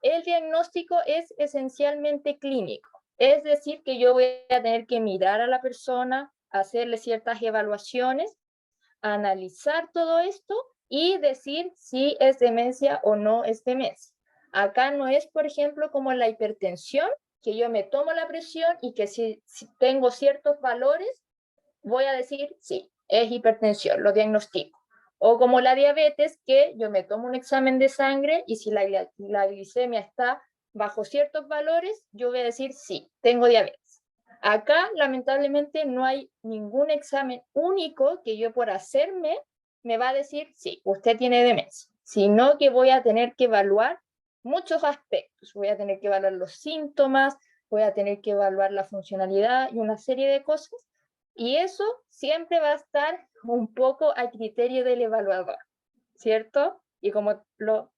El diagnóstico es esencialmente clínico, es decir, que yo voy a tener que mirar a la persona, hacerle ciertas evaluaciones analizar todo esto y decir si es demencia o no es demencia. Acá no es, por ejemplo, como la hipertensión, que yo me tomo la presión y que si tengo ciertos valores, voy a decir, sí, es hipertensión, lo diagnostico. O como la diabetes, que yo me tomo un examen de sangre y si la glicemia está bajo ciertos valores, yo voy a decir, sí, tengo diabetes. Acá, lamentablemente, no hay ningún examen único que yo por hacerme me va a decir, sí, usted tiene demencia, sino que voy a tener que evaluar muchos aspectos. Voy a tener que evaluar los síntomas, voy a tener que evaluar la funcionalidad y una serie de cosas. Y eso siempre va a estar un poco a criterio del evaluador, ¿cierto? Y como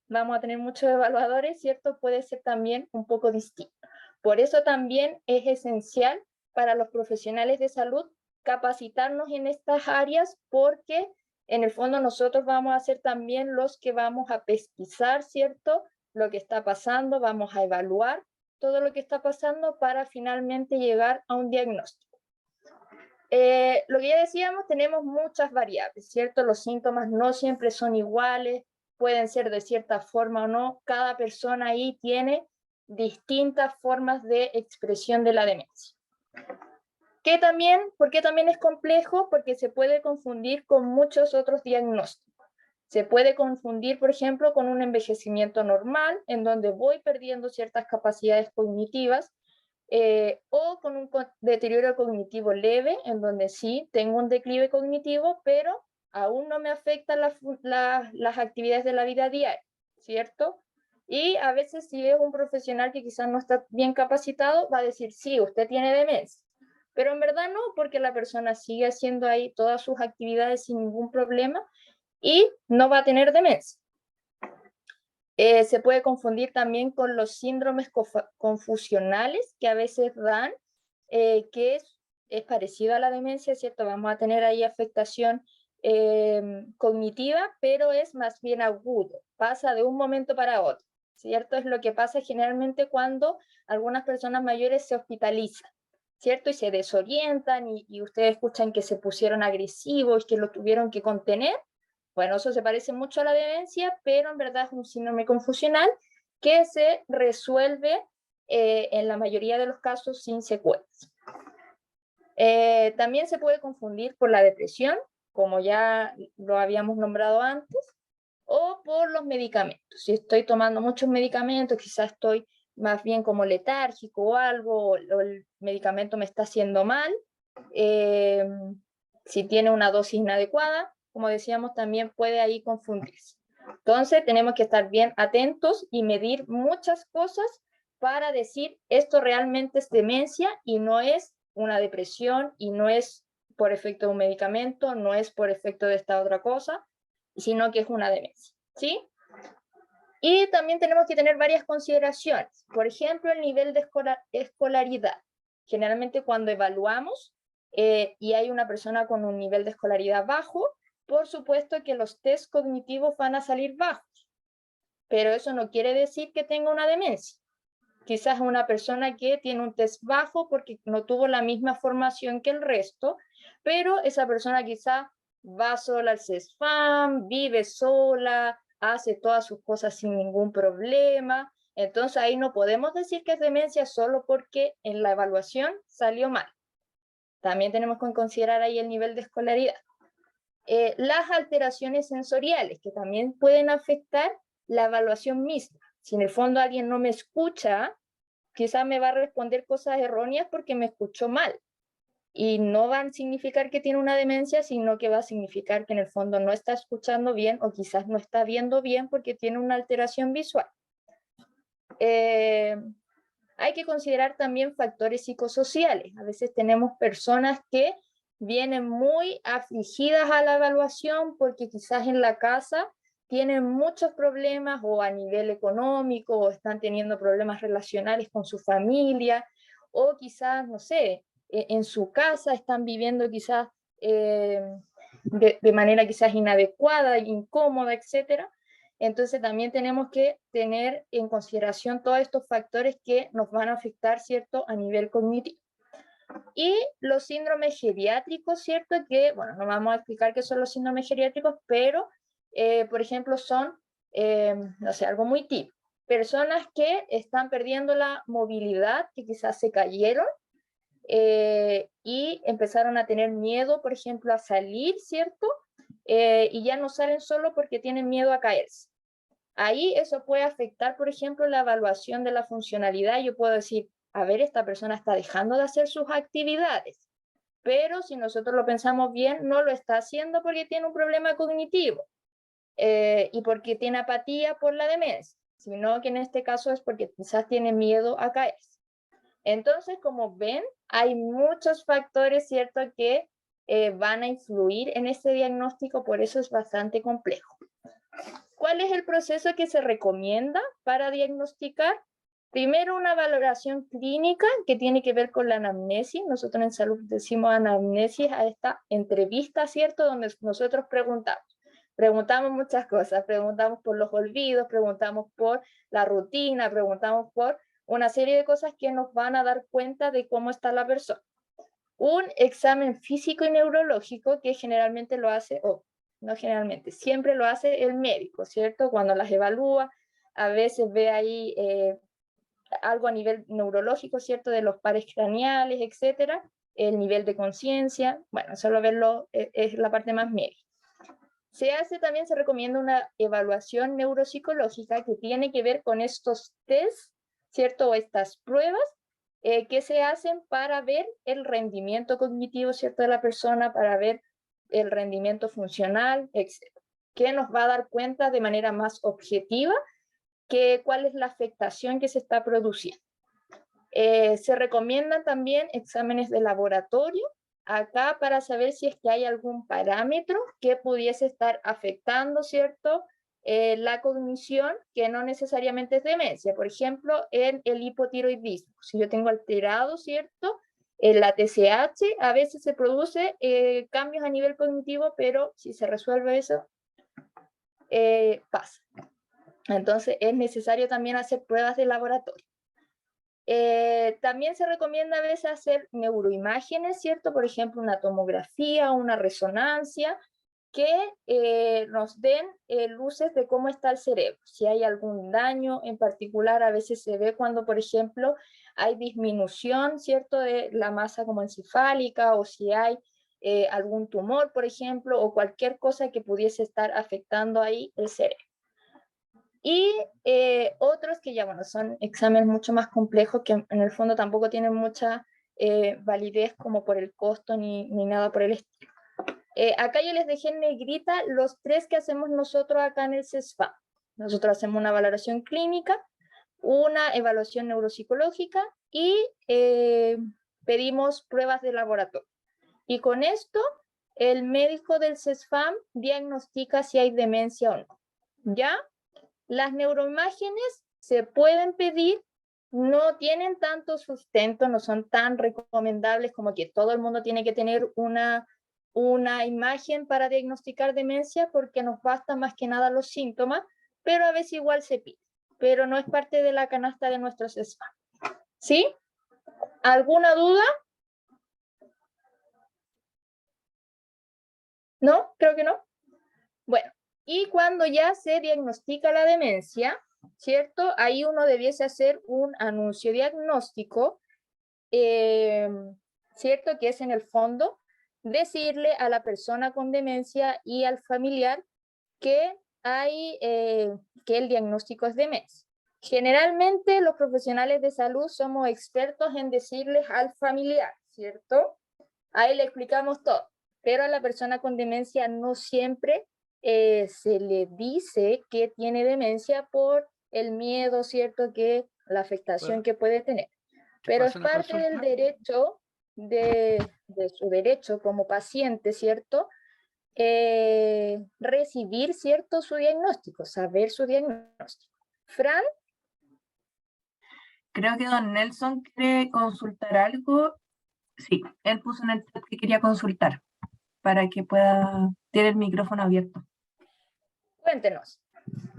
vamos a tener muchos evaluadores, ¿cierto? Puede ser también un poco distinto. Por eso también es esencial para los profesionales de salud capacitarnos en estas áreas, porque en el fondo nosotros vamos a ser también los que vamos a pesquisar, ¿cierto? Lo que está pasando, vamos a evaluar todo lo que está pasando para finalmente llegar a un diagnóstico. Lo que ya decíamos, tenemos muchas variables, ¿cierto? Los síntomas no siempre son iguales, pueden ser de cierta forma o no. Cada persona ahí tiene distintas formas de expresión de la demencia. ¿Por qué también es complejo? Porque se puede confundir con muchos otros diagnósticos. Se puede confundir, por ejemplo, con un envejecimiento normal, en donde voy perdiendo ciertas capacidades cognitivas, o con un deterioro cognitivo leve, en donde sí tengo un declive cognitivo, pero aún no me afectan las actividades de la vida diaria, ¿cierto? Y a veces si es un profesional que quizás no está bien capacitado, va a decir, sí, usted tiene demencia, pero en verdad no, porque la persona sigue haciendo ahí todas sus actividades sin ningún problema y no va a tener demencia. Se puede confundir también con los síndromes confusionales que a veces dan, que es parecido a la demencia, ¿cierto? Vamos a tener ahí afectación cognitiva, pero es más bien agudo, pasa de un momento para otro, ¿cierto? Es lo que pasa generalmente cuando algunas personas mayores se hospitalizan, ¿cierto? Y se desorientan y ustedes escuchan que se pusieron agresivos, que lo tuvieron que contener. Bueno, eso se parece mucho a la demencia, pero en verdad es un síndrome confusional que se resuelve en la mayoría de los casos sin secuelas. También se puede confundir por la depresión, como ya lo habíamos nombrado antes, o por los medicamentos. Si estoy tomando muchos medicamentos, quizás estoy más bien como letárgico o algo, o el medicamento me está haciendo mal, si tiene una dosis inadecuada, como decíamos, también puede ahí confundirse. Entonces tenemos que estar bien atentos y medir muchas cosas para decir esto realmente es demencia y no es una depresión y no es por efecto de un medicamento, no es por efecto de esta otra cosa, sino que es una demencia, ¿sí? Y también tenemos que tener varias consideraciones. Por ejemplo, el nivel de escolaridad. Generalmente cuando evaluamos y hay una persona con un nivel de escolaridad bajo, por supuesto que los test cognitivos van a salir bajos, pero eso no quiere decir que tenga una demencia. Quizás una persona que tiene un test bajo porque no tuvo la misma formación que el resto, pero esa persona quizás va sola al CESFAM, vive sola, hace todas sus cosas sin ningún problema. Entonces ahí no podemos decir que es demencia solo porque en la evaluación salió mal. También tenemos que considerar ahí el nivel de escolaridad. Las alteraciones sensoriales, que también pueden afectar la evaluación misma. Si en el fondo alguien no me escucha, quizás me va a responder cosas erróneas porque me escuchó mal. Y no van a significar que tiene una demencia, sino que va a significar que en el fondo no está escuchando bien o quizás no está viendo bien porque tiene una alteración visual. Hay que considerar también factores psicosociales. A veces tenemos personas que vienen muy afligidas a la evaluación porque quizás en la casa tienen muchos problemas o a nivel económico o están teniendo problemas relacionales con su familia o quizás, no sé, en su casa están viviendo quizás de manera quizás inadecuada, incómoda, etcétera. Entonces también tenemos que tener en consideración todos estos factores que nos van a afectar, ¿cierto?, a nivel cognitivo. Y los síndromes geriátricos, ¿cierto? Que, bueno, no vamos a explicar qué son los síndromes geriátricos, pero, por ejemplo, son, no sé, algo muy típico. Personas que están perdiendo la movilidad, que quizás se cayeron, y empezaron a tener miedo, por ejemplo, a salir, ¿cierto? Y ya no salen solo porque tienen miedo a caerse. Ahí eso puede afectar, por ejemplo, la evaluación de la funcionalidad. Yo puedo decir, a ver, esta persona está dejando de hacer sus actividades, pero si nosotros lo pensamos bien, no lo está haciendo porque tiene un problema cognitivo y porque tiene apatía por la demencia, sino que en este caso es porque quizás tiene miedo a caerse. Entonces, como ven, hay muchos factores, ¿cierto?, que van a influir en este diagnóstico, por eso es bastante complejo. ¿Cuál es el proceso que se recomienda para diagnosticar? Primero, una valoración clínica que tiene que ver con la anamnesis. Nosotros en salud decimos anamnesis a esta entrevista, ¿cierto?, donde nosotros preguntamos muchas cosas, preguntamos por los olvidos, preguntamos por la rutina, preguntamos por una serie de cosas que nos van a dar cuenta de cómo está la persona. Un examen físico y neurológico que generalmente lo hace, o no generalmente, siempre lo hace el médico, ¿cierto? Cuando las evalúa, a veces ve ahí algo a nivel neurológico, ¿cierto? De los pares craneales, etcétera, el nivel de conciencia, bueno, solo verlo es la parte más médica. También se recomienda una evaluación neuropsicológica que tiene que ver con estos test, ¿cierto? O estas pruebas que se hacen para ver el rendimiento cognitivo, ¿cierto?, de la persona, para ver el rendimiento funcional, etc. Que nos va a dar cuenta de manera más objetiva cuál es la afectación que se está produciendo. Se recomiendan también exámenes de laboratorio acá para saber si es que hay algún parámetro que pudiese estar afectando, ¿cierto?, la cognición, que no necesariamente es demencia. Por ejemplo, en el hipotiroidismo, si yo tengo alterado, ¿cierto?, la TSH, a veces se produce cambios a nivel cognitivo, pero si se resuelve eso, pasa. Entonces es necesario también hacer pruebas de laboratorio. También se recomienda a veces hacer neuroimágenes, ¿cierto? Por ejemplo, una tomografía, una resonancia, que nos den luces de cómo está el cerebro. Si hay algún daño en particular, a veces se ve cuando, por ejemplo, hay disminución, ¿cierto?, de la masa como encefálica, o si hay algún tumor, por ejemplo, o cualquier cosa que pudiese estar afectando ahí el cerebro. Y otros que ya, bueno, son exámenes mucho más complejos que en el fondo tampoco tienen mucha validez como por el costo ni nada por el estilo. Acá yo les dejé en negrita los 3 que hacemos nosotros acá en el CESFAM. Nosotros hacemos una valoración clínica, una evaluación neuropsicológica y pedimos pruebas de laboratorio. Y con esto, el médico del CESFAM diagnostica si hay demencia o no. ¿Ya? Las neuroimágenes se pueden pedir, no tienen tanto sustento, no son tan recomendables como que todo el mundo tiene que tener una imagen para diagnosticar demencia, porque nos bastan más que nada los síntomas, pero a veces igual se pide, pero no es parte de la canasta de nuestro CESFAM. ¿Sí? ¿Alguna duda? ¿No? Creo que no. Bueno, y cuando ya se diagnostica la demencia, ¿cierto? Ahí uno debiese hacer un anuncio diagnóstico, ¿cierto? Que es en el fondo decirle a la persona con demencia y al familiar que que el diagnóstico es demencia. Generalmente los profesionales de salud somos expertos en decirles al familiar, ¿cierto? Ahí le explicamos todo, pero a la persona con demencia no siempre se le dice que tiene demencia por el miedo, ¿cierto?, que la afectación que puede tener. Pero es parte del derecho, de su derecho como paciente, ¿cierto?, recibir, ¿cierto?, su diagnóstico, saber su diagnóstico. Fran. Creo que don Nelson quiere consultar algo. Sí, él puso en el chat que quería consultar para que pueda tener el micrófono abierto. Cuéntenos.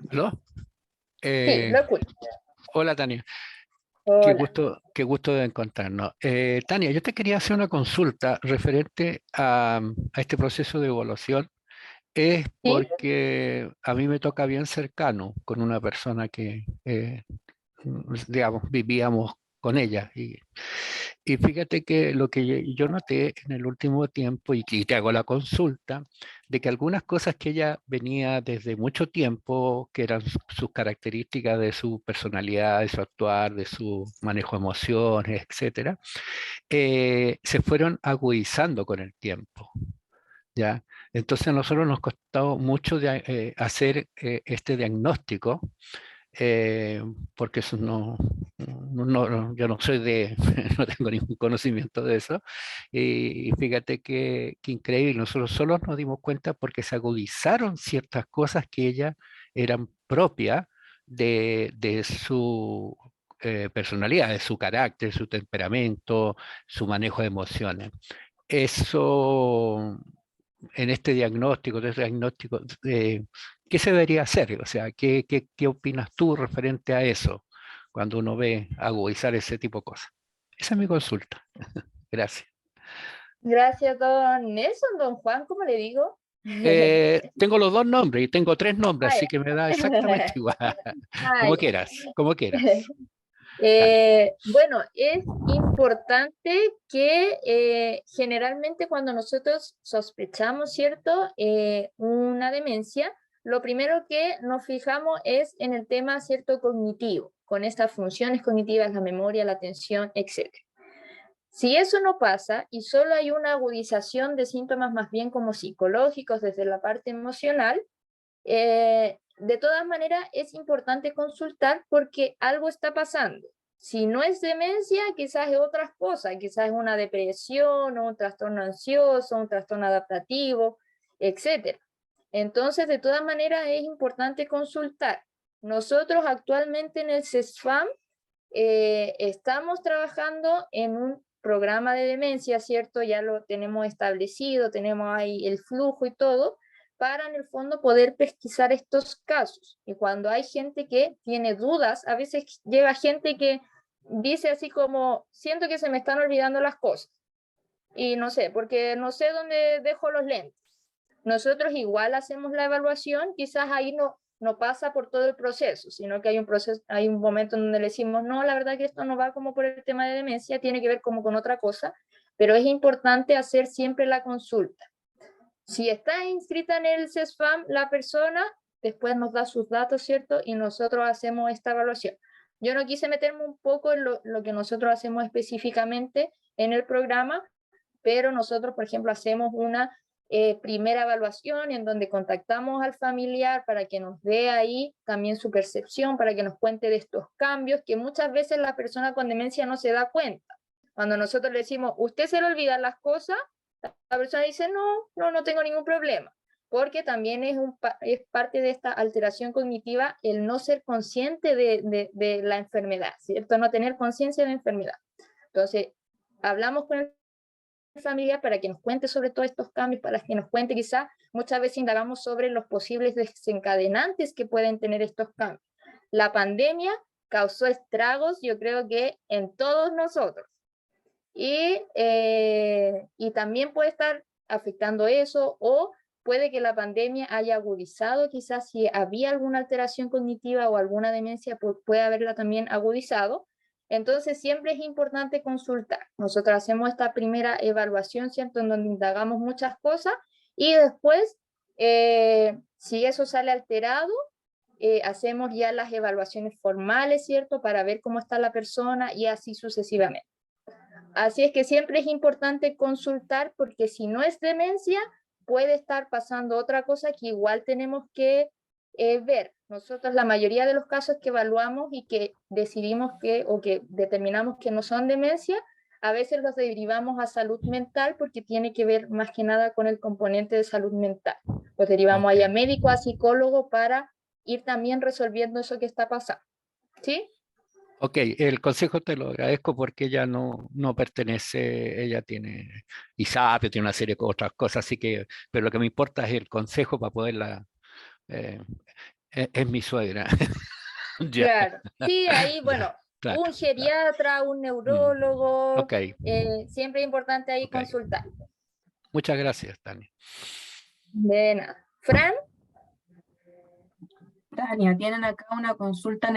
¿Aló? Sí, lo escucho. Hola, Tania. Hola. qué gusto de encontrarnos. Tania, yo te quería hacer una consulta referente a este proceso de evaluación. Es ¿Sí? porque a mí me toca bien cercano con una persona que, digamos, vivíamos con ella. Y fíjate que lo que yo noté en el último tiempo, y te hago la consulta, de que algunas cosas que ella venía desde mucho tiempo, que eran sus características de su personalidad, de su actuar, de su manejo de emociones, etcétera, se fueron agudizando con el tiempo. ¿Ya? Entonces a nosotros nos costó mucho hacer este diagnóstico, eh, porque eso yo no soy no tengo ningún conocimiento de eso. Y fíjate que increíble, nosotros solos nos dimos cuenta porque se agudizaron ciertas cosas que ella eran propias de su personalidad, de su carácter, su temperamento, su manejo de emociones. Eso en este diagnóstico, ¿qué se debería hacer? O sea, ¿qué opinas tú referente a eso cuando uno ve agudizar ese tipo de cosas? Esa es mi consulta. Gracias. Gracias, don Nelson, don Juan, ¿cómo le digo? Tengo los dos nombres y tengo tres nombres, Ah, así que me da exactamente igual. Como ya. quieras, como quieras. Dale. Bueno, es importante que generalmente cuando nosotros sospechamos, ¿cierto? Una demencia, lo primero que nos fijamos es en el tema, ¿cierto? Cognitivo, con estas funciones cognitivas, la memoria, la atención, etc. Si eso no pasa y solo hay una agudización de síntomas más bien como psicológicos desde la parte emocional, de todas maneras es importante consultar porque algo está pasando. Si no es demencia, quizás es otras cosas, quizás es una depresión o un trastorno ansioso, un trastorno adaptativo, etc. Entonces, de todas maneras es importante consultar. Nosotros actualmente en el CESFAM estamos trabajando en un programa de demencia, ¿cierto? Ya lo tenemos establecido, tenemos ahí el flujo y todo, para en el fondo poder pesquisar estos casos. Y cuando hay gente que tiene dudas, a veces llega gente que dice así como, siento que se me están olvidando las cosas. Y no sé, porque no sé dónde dejo los lentes. Nosotros igual hacemos la evaluación, quizás ahí no pasa por todo el proceso, sino que hay un proceso, hay un momento en donde le decimos, no, la verdad que esto no va como por el tema de demencia, tiene que ver como con otra cosa, pero es importante hacer siempre la consulta. Si está inscrita en el CESFAM la persona, después nos da sus datos, ¿cierto? Y nosotros hacemos esta evaluación. Yo no quise meterme un poco en lo que nosotros hacemos específicamente en el programa, pero nosotros, por ejemplo, hacemos una primera evaluación en donde contactamos al familiar para que nos dé ahí también su percepción, para que nos cuente de estos cambios que muchas veces la persona con demencia no se da cuenta. Cuando nosotros le decimos, ¿usted se le olvidan las cosas? La persona dice, no tengo ningún problema, porque también es parte de esta alteración cognitiva el no ser consciente de la enfermedad, ¿cierto? No tener conciencia de la enfermedad. Entonces, hablamos con el familiar para que nos cuente sobre todos estos cambios, para que nos cuente quizás, muchas veces indagamos sobre los posibles desencadenantes que pueden tener estos cambios. La pandemia causó estragos, yo creo que en todos nosotros. Y también puede estar afectando eso, o puede que la pandemia haya agudizado, quizás si había alguna alteración cognitiva o alguna demencia, puede haberla también agudizado. Entonces siempre es importante consultar. Nosotros hacemos esta primera evaluación, ¿cierto? En donde indagamos muchas cosas y después, si eso sale alterado, hacemos ya las evaluaciones formales, ¿cierto? Para ver cómo está la persona y así sucesivamente. Así es que siempre es importante consultar porque si no es demencia, puede estar pasando otra cosa que igual tenemos que ver. Nosotros la mayoría de los casos que evaluamos y que decidimos o que determinamos que no son demencia, a veces los derivamos a salud mental porque tiene que ver más que nada con el componente de salud mental. Los derivamos ahí a médico, a psicólogo para ir también resolviendo eso que está pasando. ¿Sí? Ok, el consejo te lo agradezco porque ella no pertenece, ella tiene ISAPRE, tiene una serie de otras cosas, así que, pero lo que me importa es el consejo para poderla, es mi suegra. Ya. Claro. Sí, ahí, bueno, Claro, un claro. geriatra, un neurólogo, Ok, siempre es importante ahí Ok. consultar. muchas gracias, Tania. De nada. Fran, Tania, tienen acá una consulta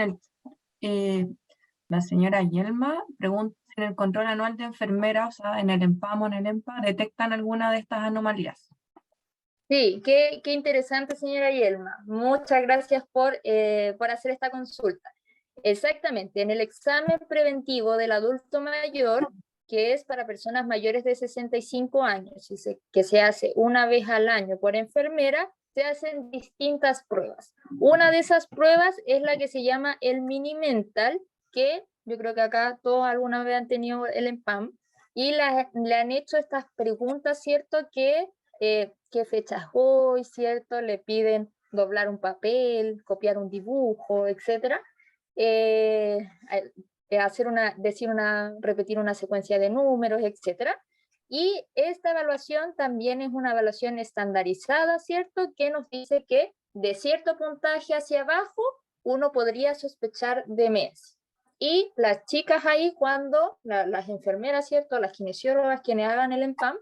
la señora Yelma pregunta si en el control anual de enfermeras, o sea, en el EMPAM o en el EMPA, detectan alguna de estas anomalías. sí, qué interesante, señora Yelma. Muchas gracias por hacer esta consulta. Exactamente, en el examen preventivo del adulto mayor, que es para personas mayores de 65 años, que se hace una vez al año por enfermera, se hacen distintas pruebas. Una de esas pruebas es la que se llama el mini mental, que yo creo que acá todos alguna vez han tenido el EMPAM, y le han hecho estas preguntas, ¿cierto? ¿Qué fechas voy, ¿cierto? Le piden doblar un papel, copiar un dibujo, etcétera. Repetir una secuencia de números, etcétera. Y esta evaluación también es una evaluación estandarizada, ¿cierto? Que nos dice que de cierto puntaje hacia abajo uno podría sospechar demencia. Y las chicas ahí, las enfermeras, ¿cierto? Las kinesiólogas quienes hagan el EMPAM,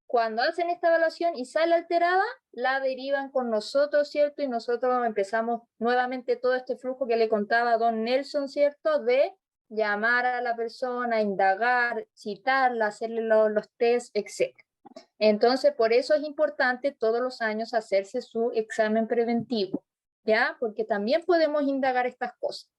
cuando hacen esta evaluación y sale alterada, la derivan con nosotros, ¿cierto? Y nosotros empezamos nuevamente todo este flujo que le contaba a don Nelson, ¿cierto? De llamar a la persona, indagar, citarla, hacerle los test, etc. Entonces, por eso es importante todos los años hacerse su examen preventivo, ¿ya? Porque también podemos indagar estas cosas.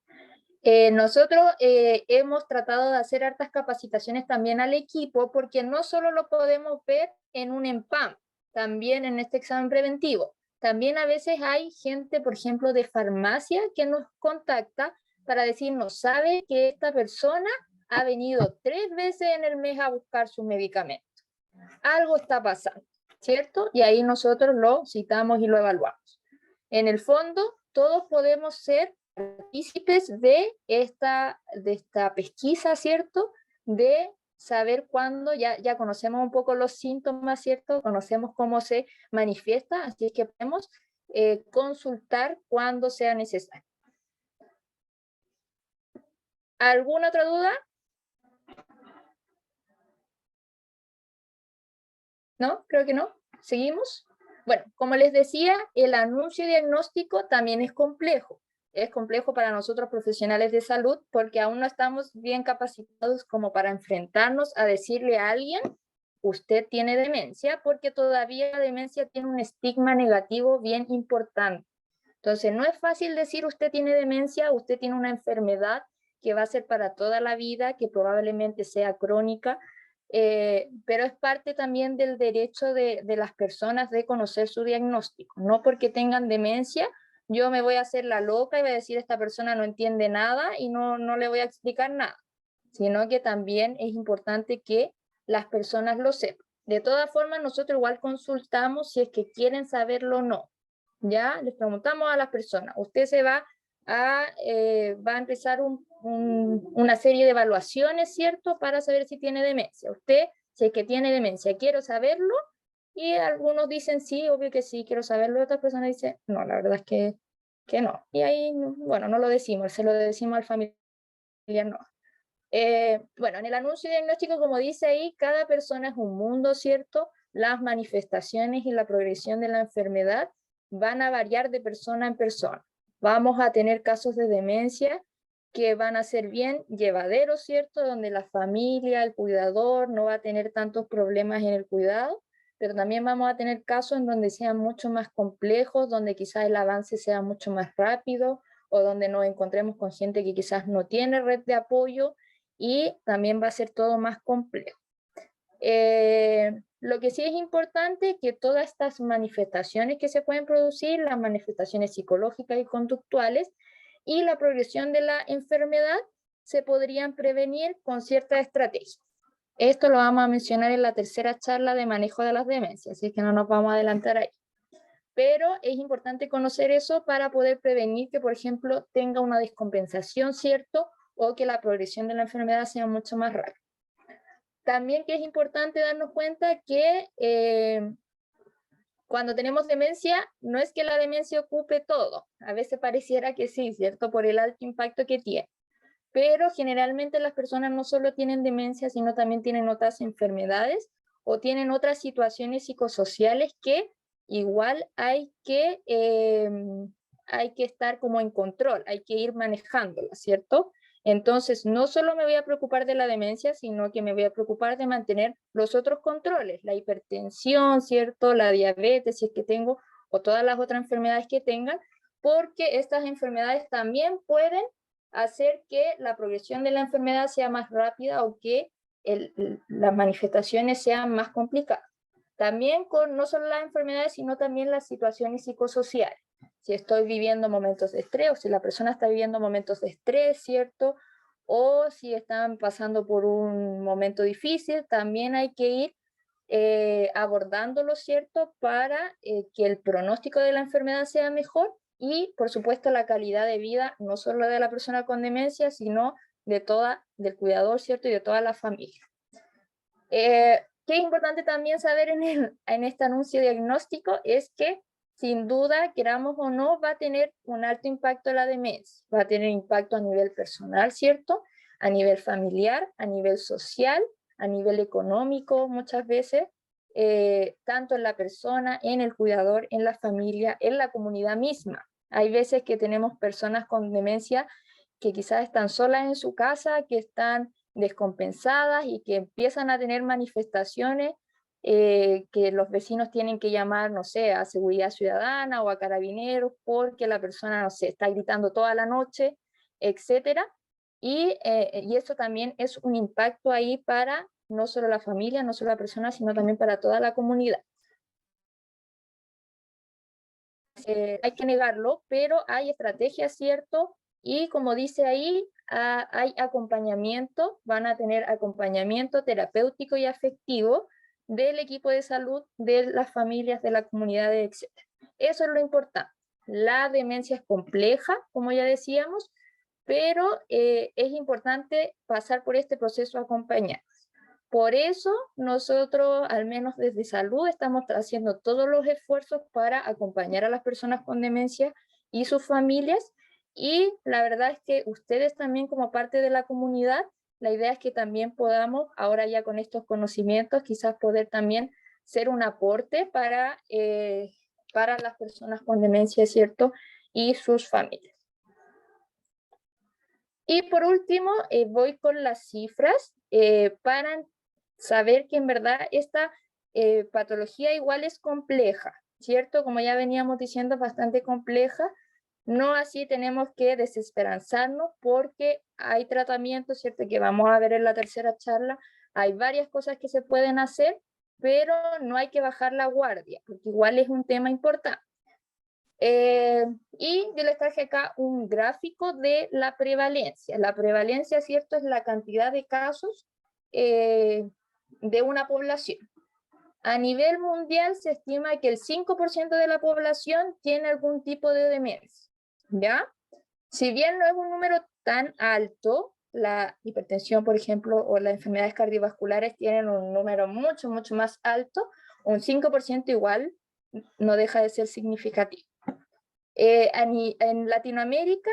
Nosotros hemos tratado de hacer hartas capacitaciones también al equipo, porque no solo lo podemos ver en un EMPAM, también en este examen preventivo. También a veces hay gente, por ejemplo, de farmacia que nos contacta para decirnos, sabe que esta persona ha venido 3 veces en el mes a buscar sus medicamentos. Algo está pasando, ¿cierto? Y ahí nosotros lo citamos y lo evaluamos. En el fondo, todos podemos ser partícipes de esta pesquisa, ¿cierto? De saber cuándo, ya conocemos un poco los síntomas, ¿cierto? Conocemos cómo se manifiesta, así que podemos consultar cuando sea necesario. ¿Alguna otra duda? ¿No? Creo que no. ¿Seguimos? Bueno, como les decía, el anuncio diagnóstico también es complejo. Es complejo para nosotros profesionales de salud porque aún no estamos bien capacitados como para enfrentarnos a decirle a alguien, usted tiene demencia, porque todavía la demencia tiene un estigma negativo bien importante. Entonces, no es fácil decir usted tiene demencia, usted tiene una enfermedad que va a ser para toda la vida, que probablemente sea crónica, pero es parte también del derecho de las personas de conocer su diagnóstico. No porque tengan demencia, yo me voy a hacer la loca y voy a decir esta persona no entiende nada y no le voy a explicar nada, sino que también es importante que las personas lo sepan. De todas formas, nosotros igual consultamos si es que quieren saberlo o no. Ya les preguntamos a las personas, usted va a empezar una serie de evaluaciones, ¿cierto? Para saber si tiene demencia. Usted, si es que tiene demencia, quiero saberlo, y algunos dicen sí, obvio que sí, quiero saberlo, y otras personas dicen, no, la verdad es que no. Y ahí, bueno, no lo decimos, se lo decimos al familiar, no. Bueno, en el anuncio diagnóstico, como dice ahí, cada persona es un mundo, ¿cierto? Las manifestaciones y la progresión de la enfermedad van a variar de persona en persona. Vamos a tener casos de demencia que van a ser bien llevaderos, ¿cierto? Donde la familia, el cuidador no va a tener tantos problemas en el cuidado, pero también vamos a tener casos en donde sean mucho más complejos, donde quizás el avance sea mucho más rápido o donde nos encontremos con gente que quizás no tiene red de apoyo y también va a ser todo más complejo. Lo que sí es importante es que todas estas manifestaciones que se pueden producir, las manifestaciones psicológicas y conductuales y la progresión de la enfermedad se podrían prevenir con ciertas estrategias. Esto lo vamos a mencionar en la tercera charla de manejo de las demencias, así que no nos vamos a adelantar ahí. Pero es importante conocer eso para poder prevenir que, por ejemplo, tenga una descompensación, ¿cierto? O que la progresión de la enfermedad sea mucho más rápida. También que es importante darnos cuenta que cuando tenemos demencia, no es que la demencia ocupe todo. A veces pareciera que sí, ¿cierto? Por el alto impacto que tiene. pero generalmente las personas no solo tienen demencia, sino también tienen otras enfermedades o tienen otras situaciones psicosociales que igual hay que estar como en control, hay que ir manejándolas, ¿cierto? Entonces, no solo me voy a preocupar de la demencia, sino que me voy a preocupar de mantener los otros controles, la hipertensión, ¿cierto? La diabetes, si es que tengo, o todas las otras enfermedades que tengan, porque estas enfermedades también pueden hacer que la progresión de la enfermedad sea más rápida o que las manifestaciones sean más complicadas. También con no solo las enfermedades, sino también las situaciones psicosociales. Si estoy viviendo momentos de estrés, o si la persona está viviendo momentos de estrés, ¿cierto? O si están pasando por un momento difícil, también hay que ir abordándolo, ¿cierto? Para que el pronóstico de la enfermedad sea mejor y, por supuesto, la calidad de vida, no solo de la persona con demencia, sino del cuidador, ¿cierto? Y de toda la familia. ¿Qué es importante también saber en este anuncio diagnóstico? Es que, sin duda, queramos o no, va a tener un alto impacto la demencia. Va a tener impacto a nivel personal, ¿cierto? A nivel familiar, a nivel social, a nivel económico, muchas veces, tanto en la persona, en el cuidador, en la familia, en la comunidad misma. Hay veces que tenemos personas con demencia que quizás están solas en su casa, que están descompensadas y que empiezan a tener manifestaciones que los vecinos tienen que llamar, no sé, a seguridad ciudadana o a carabineros porque la persona, no sé, está gritando toda la noche, etcétera. Y eso también es un impacto ahí para no solo la familia, no solo la persona, sino también para toda la comunidad. Hay que negarlo, pero hay estrategias, ¿cierto? Y como dice ahí, hay acompañamiento, van a tener acompañamiento terapéutico y afectivo del equipo de salud, de las familias, de la comunidad, etc. Eso es lo importante. La demencia es compleja, como ya decíamos, pero es importante pasar por este proceso acompañado. Por eso nosotros, al menos desde salud, estamos haciendo todos los esfuerzos para acompañar a las personas con demencia y sus familias. Y la verdad es que ustedes también como parte de la comunidad, la idea es que también podamos, ahora ya con estos conocimientos, quizás poder también ser un aporte para las personas con demencia, ¿cierto? Y sus familias. Y por último, voy con las cifras para saber que en verdad esta patología igual es compleja, ¿cierto? Como ya veníamos diciendo, es bastante compleja. No así tenemos que desesperanzarnos porque hay tratamientos, ¿cierto? Que vamos a ver en la tercera charla. Hay varias cosas que se pueden hacer, pero no hay que bajar la guardia, porque igual es un tema importante. Y yo les traje acá un gráfico de la prevalencia. La prevalencia, ¿cierto? Es la cantidad de casos de una población. A nivel mundial se estima que el 5% de la población tiene algún tipo de demencia, ¿ya? Si bien no es un número tan alto, la hipertensión, por ejemplo, o las enfermedades cardiovasculares tienen un número mucho, mucho más alto, un 5% igual no deja de ser significativo. En Latinoamérica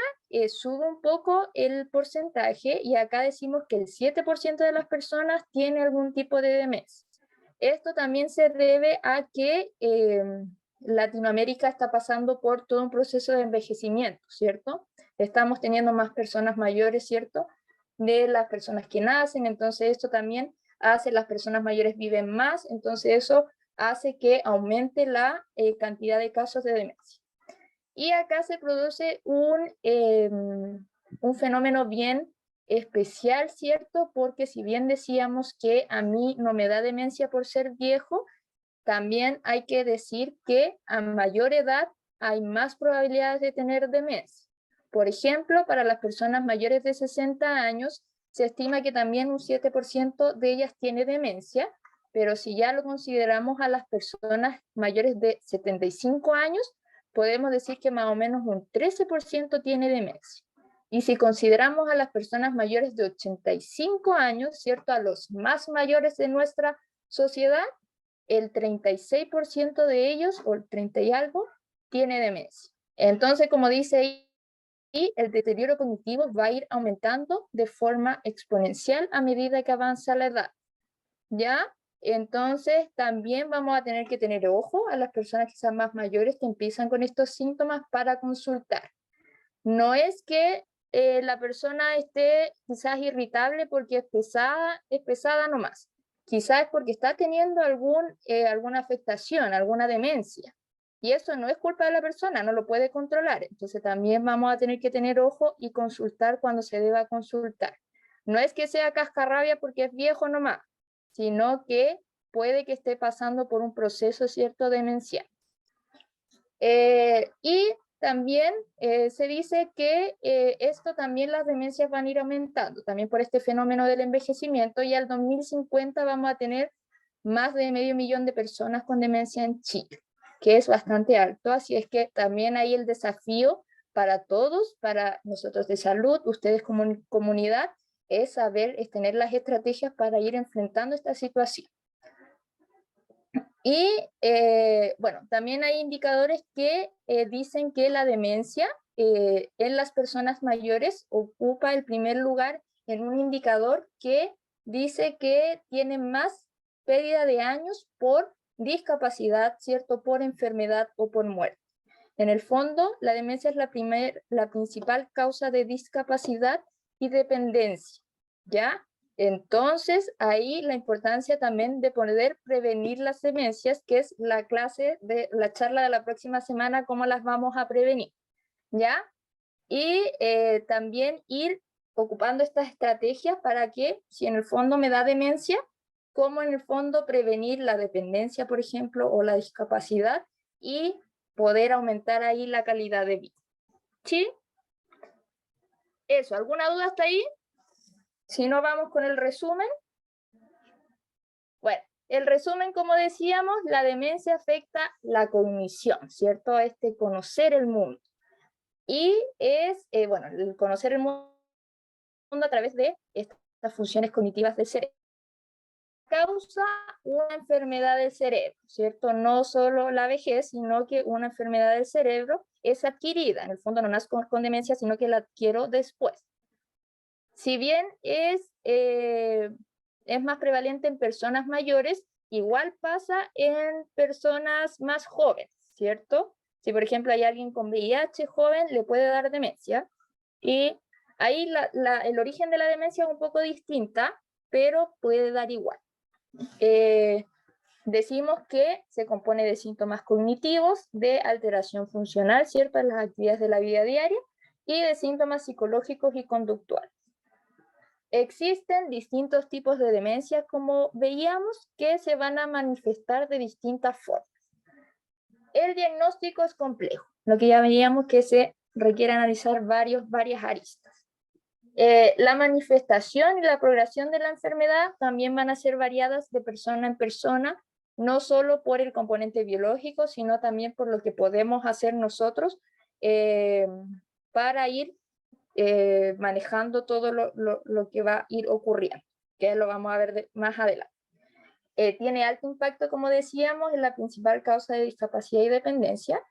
sube un poco el porcentaje y acá decimos que el 7% de las personas tiene algún tipo de demencia. Esto también se debe a que Latinoamérica está pasando por todo un proceso de envejecimiento, ¿cierto? Estamos teniendo más personas mayores, ¿cierto? De las personas que nacen, entonces esto también hace las personas mayores viven más, entonces eso hace que aumente la cantidad de casos de demencia. Y acá se produce un fenómeno bien especial, ¿cierto? Porque si bien decíamos que a mí no me da demencia por ser viejo, también hay que decir que a mayor edad hay más probabilidades de tener demencia. Por ejemplo, para las personas mayores de 60 años, se estima que también un 7% de ellas tiene demencia, pero si ya lo consideramos a las personas mayores de 75 años, podemos decir que más o menos un 13% tiene demencia. Y si consideramos a las personas mayores de 85 años, ¿cierto? A los más mayores de nuestra sociedad, el 36% de ellos, o el 30 y algo, tiene demencia. Entonces, como dice ahí, el deterioro cognitivo va a ir aumentando de forma exponencial a medida que avanza la edad, ¿ya? Entonces también vamos a tener que tener ojo a las personas quizás más mayores que empiezan con estos síntomas para consultar. No es que la persona esté quizás irritable porque es pesada nomás. Quizás es porque está teniendo alguna afectación, alguna demencia. Y eso no es culpa de la persona, no lo puede controlar. Entonces también vamos a tener que tener ojo y consultar cuando se deba consultar. No es que sea cascarrabia porque es viejo nomás, sino que puede que esté pasando por un proceso, ¿cierto?, demencial. Y también se dice que esto también las demencias van a ir aumentando, también por este fenómeno del envejecimiento, y al 2050 vamos a tener más de 500.000 de personas con demencia en Chile, que es bastante alto, así es que también hay el desafío para todos, para nosotros de salud, ustedes como comunidad, es tener las estrategias para ir enfrentando esta situación. Y bueno, también hay indicadores que dicen que la demencia en las personas mayores ocupa el primer lugar en un indicador que dice que tienen más pérdida de años por discapacidad, ¿cierto?, por enfermedad o por muerte. En el fondo, la demencia es la principal causa de discapacidad y dependencia, ¿ya? Entonces, ahí la importancia también de poder prevenir las demencias, que es la charla de la próxima semana, cómo las vamos a prevenir, ¿ya? Y también ir ocupando estas estrategias para que, si en el fondo me da demencia, cómo en el fondo prevenir la dependencia, por ejemplo, o la discapacidad, y poder aumentar ahí la calidad de vida. ¿Sí? Eso, ¿alguna duda hasta ahí? Si no, vamos con el resumen. Bueno, el resumen, como decíamos, la demencia afecta la cognición, ¿cierto? Conocer el mundo. Y es, bueno, el conocer el mundo a través de estas funciones cognitivas del cerebro. Causa una enfermedad del cerebro, ¿cierto? No solo la vejez, sino que una enfermedad del cerebro es adquirida. En el fondo no nazco con demencia, sino que la adquiero después. Si bien es más prevalente en personas mayores, igual pasa en personas más jóvenes, ¿cierto? Si por ejemplo hay alguien con VIH joven, le puede dar demencia. Y ahí el origen de la demencia es un poco distinta, pero puede dar igual. Decimos que se compone de síntomas cognitivos, de alteración funcional, ¿cierto?, en las actividades de la vida diaria, y de síntomas psicológicos y conductuales. Existen distintos tipos de demencia, como veíamos, que se van a manifestar de distintas formas. El diagnóstico es complejo, lo que ya veíamos que se requiere analizar varias aristas. La manifestación y la progresión de la enfermedad también van a ser variadas de persona en persona, no solo por el componente biológico, sino también por lo que podemos hacer nosotros para ir manejando todo lo que va a ir ocurriendo, que lo vamos a ver más adelante. Tiene alto impacto, como decíamos, en la principal causa de discapacidad y dependencia,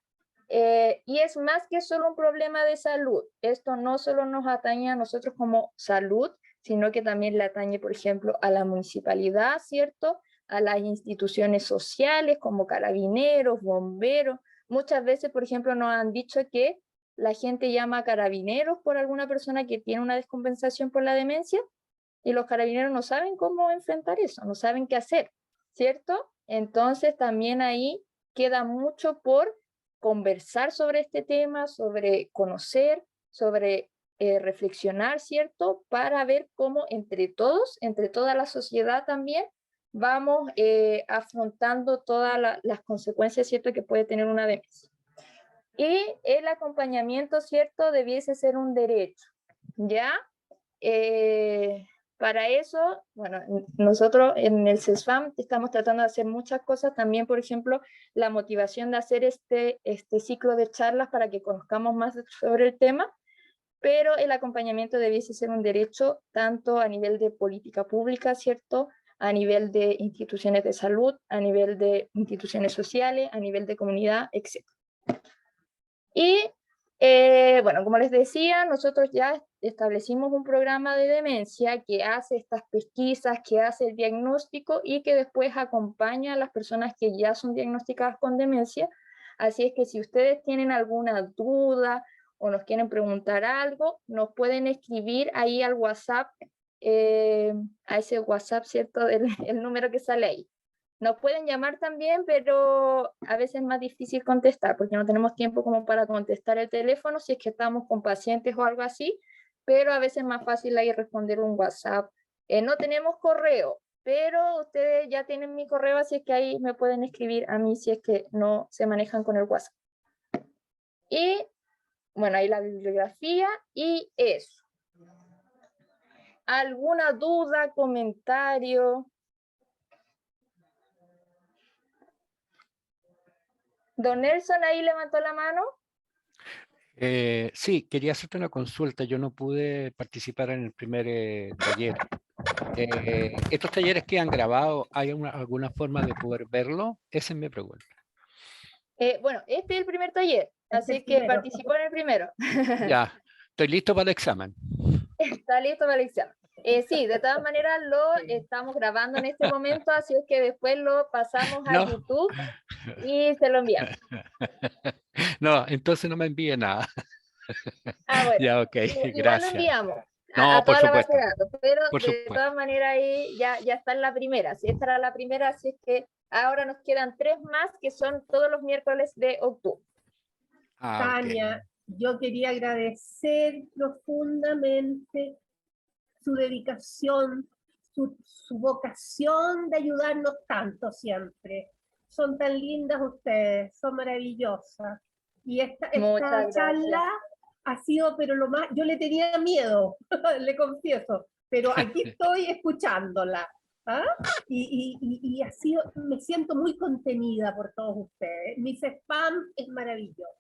y es más que solo un problema de salud. Esto no solo nos atañe a nosotros como salud, sino que también le atañe, por ejemplo, a la municipalidad, ¿cierto?, a las instituciones sociales como carabineros, bomberos. Muchas veces, por ejemplo, nos han dicho que la gente llama a carabineros por alguna persona que tiene una descompensación por la demencia, y los carabineros no saben cómo enfrentar eso, no saben qué hacer, ¿cierto? Entonces también ahí queda mucho por conversar sobre este tema, sobre conocer, sobre reflexionar, ¿cierto? Para ver cómo entre todos, entre toda la sociedad también, vamos afrontando todas las consecuencias, ¿cierto?, que puede tener una demencia. Y el acompañamiento, ¿cierto?, debiese ser un derecho, ¿ya? Para eso, bueno, nosotros en el CESFAM estamos tratando de hacer muchas cosas, también, por ejemplo, la motivación de hacer este ciclo de charlas para que conozcamos más sobre el tema, pero el acompañamiento debiese ser un derecho tanto a nivel de política pública, ¿cierto?, a nivel de instituciones de salud, a nivel de instituciones sociales, a nivel de comunidad, etc. Y Bueno, como les decía, nosotros ya establecimos un programa de demencia que hace estas pesquisas, que hace el diagnóstico y que después acompaña a las personas que ya son diagnosticadas con demencia. Así es que si ustedes tienen alguna duda o nos quieren preguntar algo, nos pueden escribir ahí al WhatsApp, a ese WhatsApp, ¿cierto? El número que sale ahí. Nos pueden llamar también, pero a veces es más difícil contestar porque no tenemos tiempo como para contestar el teléfono si es que estamos con pacientes o algo así, pero a veces es más fácil ahí responder un WhatsApp. No tenemos correo, pero ustedes ya tienen mi correo, así es que ahí me pueden escribir a mí si es que no se manejan con el WhatsApp. Y bueno, ahí la bibliografía y eso. ¿Alguna duda, comentario? Don Nelson ahí levantó la mano. Sí, quería hacerte una consulta. Yo no pude participar en el primer taller. ¿Estos talleres quedan grabados? ¿Hay alguna forma de poder verlo? Esa es mi pregunta. Bueno, este es el primer taller, así que primero. participó en el primero. Ya, estoy listo para el examen. Está listo para el examen. Sí, de todas maneras lo estamos grabando en este momento, así es que después lo pasamos a No. YouTube y se lo enviamos. No, entonces no me envíe nada. Ah, bueno, Ya, ok, igual lo gracias. enviamos No, a por toda la base supuesto. de datos, pero Por de supuesto. todas maneras ahí ya está en la primera. Si esta era la primera, así es que ahora nos quedan 3 más que son todos los miércoles de octubre. Ah, ok. Tania, yo quería agradecer profundamente su dedicación, su vocación de ayudarnos tanto siempre. Son tan lindas ustedes, son maravillosas. Y esta Muchas charla ha sido, pero lo más, yo le tenía miedo, le confieso, pero aquí estoy escuchándola. ¿Ah? Y ha sido, me siento muy contenida por todos ustedes. Mis spam es maravilloso.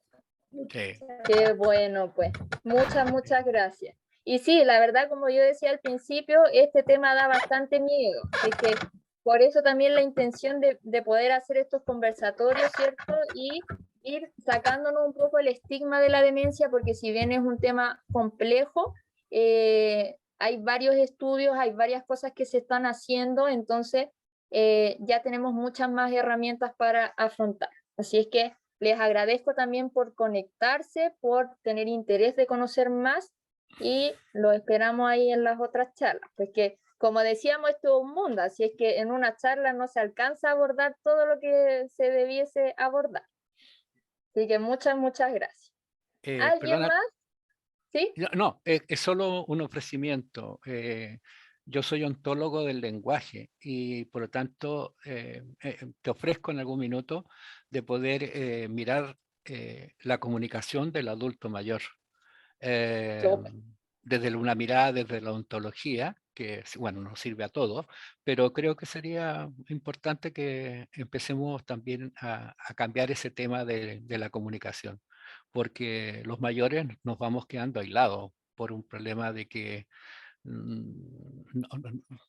Sí. Qué bueno, pues. Muchas gracias. Y sí, la verdad, como yo decía al principio, este tema da bastante miedo. Así que por eso también la intención de poder hacer estos conversatorios, ¿cierto? Y ir sacándonos un poco el estigma de la demencia, porque si bien es un tema complejo, hay varios estudios, hay varias cosas que se están haciendo, entonces ya tenemos muchas más herramientas para afrontar. Así es que les agradezco también por conectarse, por tener interés de conocer más y lo esperamos ahí en las otras charlas, porque como decíamos, esto es un mundo, así es que en una charla no se alcanza a abordar todo lo que se debiese abordar. Así que muchas gracias. ¿Alguien Perdona, más? ¿Sí? no, es solo un ofrecimiento. Yo soy ontólogo del lenguaje y por lo tanto te ofrezco en algún minuto de poder mirar la comunicación del adulto mayor. Desde una mirada, desde la ontología, que bueno, nos sirve a todos, pero creo que sería importante que empecemos también a cambiar ese tema de la comunicación, porque los mayores nos vamos quedando aislados por un problema de que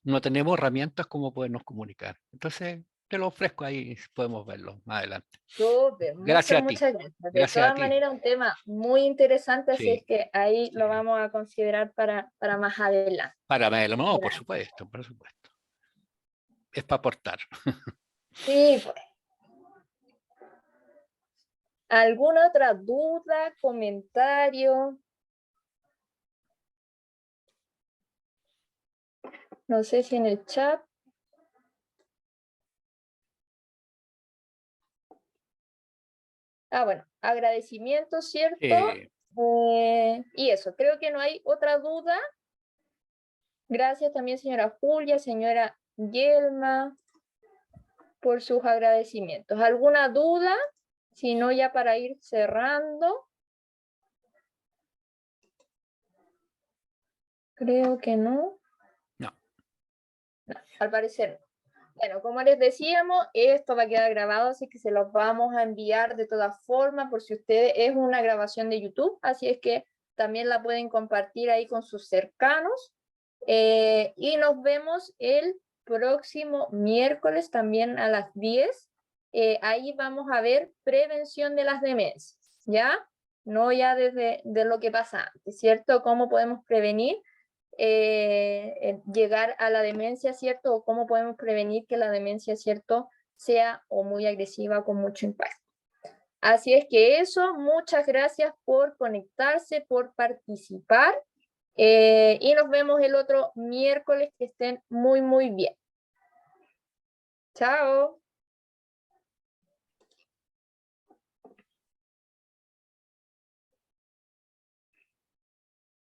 no tenemos herramientas como podernos comunicar. Entonces, te lo ofrezco ahí, podemos verlo más adelante. Súper, Gracias a ti. muchas gracias. De Gracias a todas ti. maneras, un tema muy interesante, así Sí, es que ahí lo sí. vamos a considerar para más adelante. Para verlo, no, por Gracias. supuesto, por supuesto. Es para aportar. Sí, pues. ¿Alguna otra duda, comentario? No sé si en el chat. Bueno, agradecimiento, ¿cierto? Y eso, creo que no hay otra duda. Gracias también, señora Julia, señora Yelma, por sus agradecimientos. ¿Alguna duda? Si no, ya para ir cerrando. Creo que no. No. No, al parecer no. Bueno, como les decíamos, esto va a quedar grabado, así que se los vamos a enviar de todas formas, por si ustedes es una grabación de YouTube, así es que también la pueden compartir ahí con sus cercanos. Y nos vemos el próximo miércoles también a las 10. Ahí vamos a ver prevención de las demencias, ¿ya? no ya desde de lo que pasa antes, ¿cierto? ¿Cómo podemos prevenir llegar a la demencia, ¿cierto? O cómo podemos prevenir que la demencia, ¿cierto?, sea o muy agresiva con mucho impacto. Así es que eso, muchas gracias por conectarse, por participar y nos vemos el otro miércoles, que estén muy, muy bien. Chao.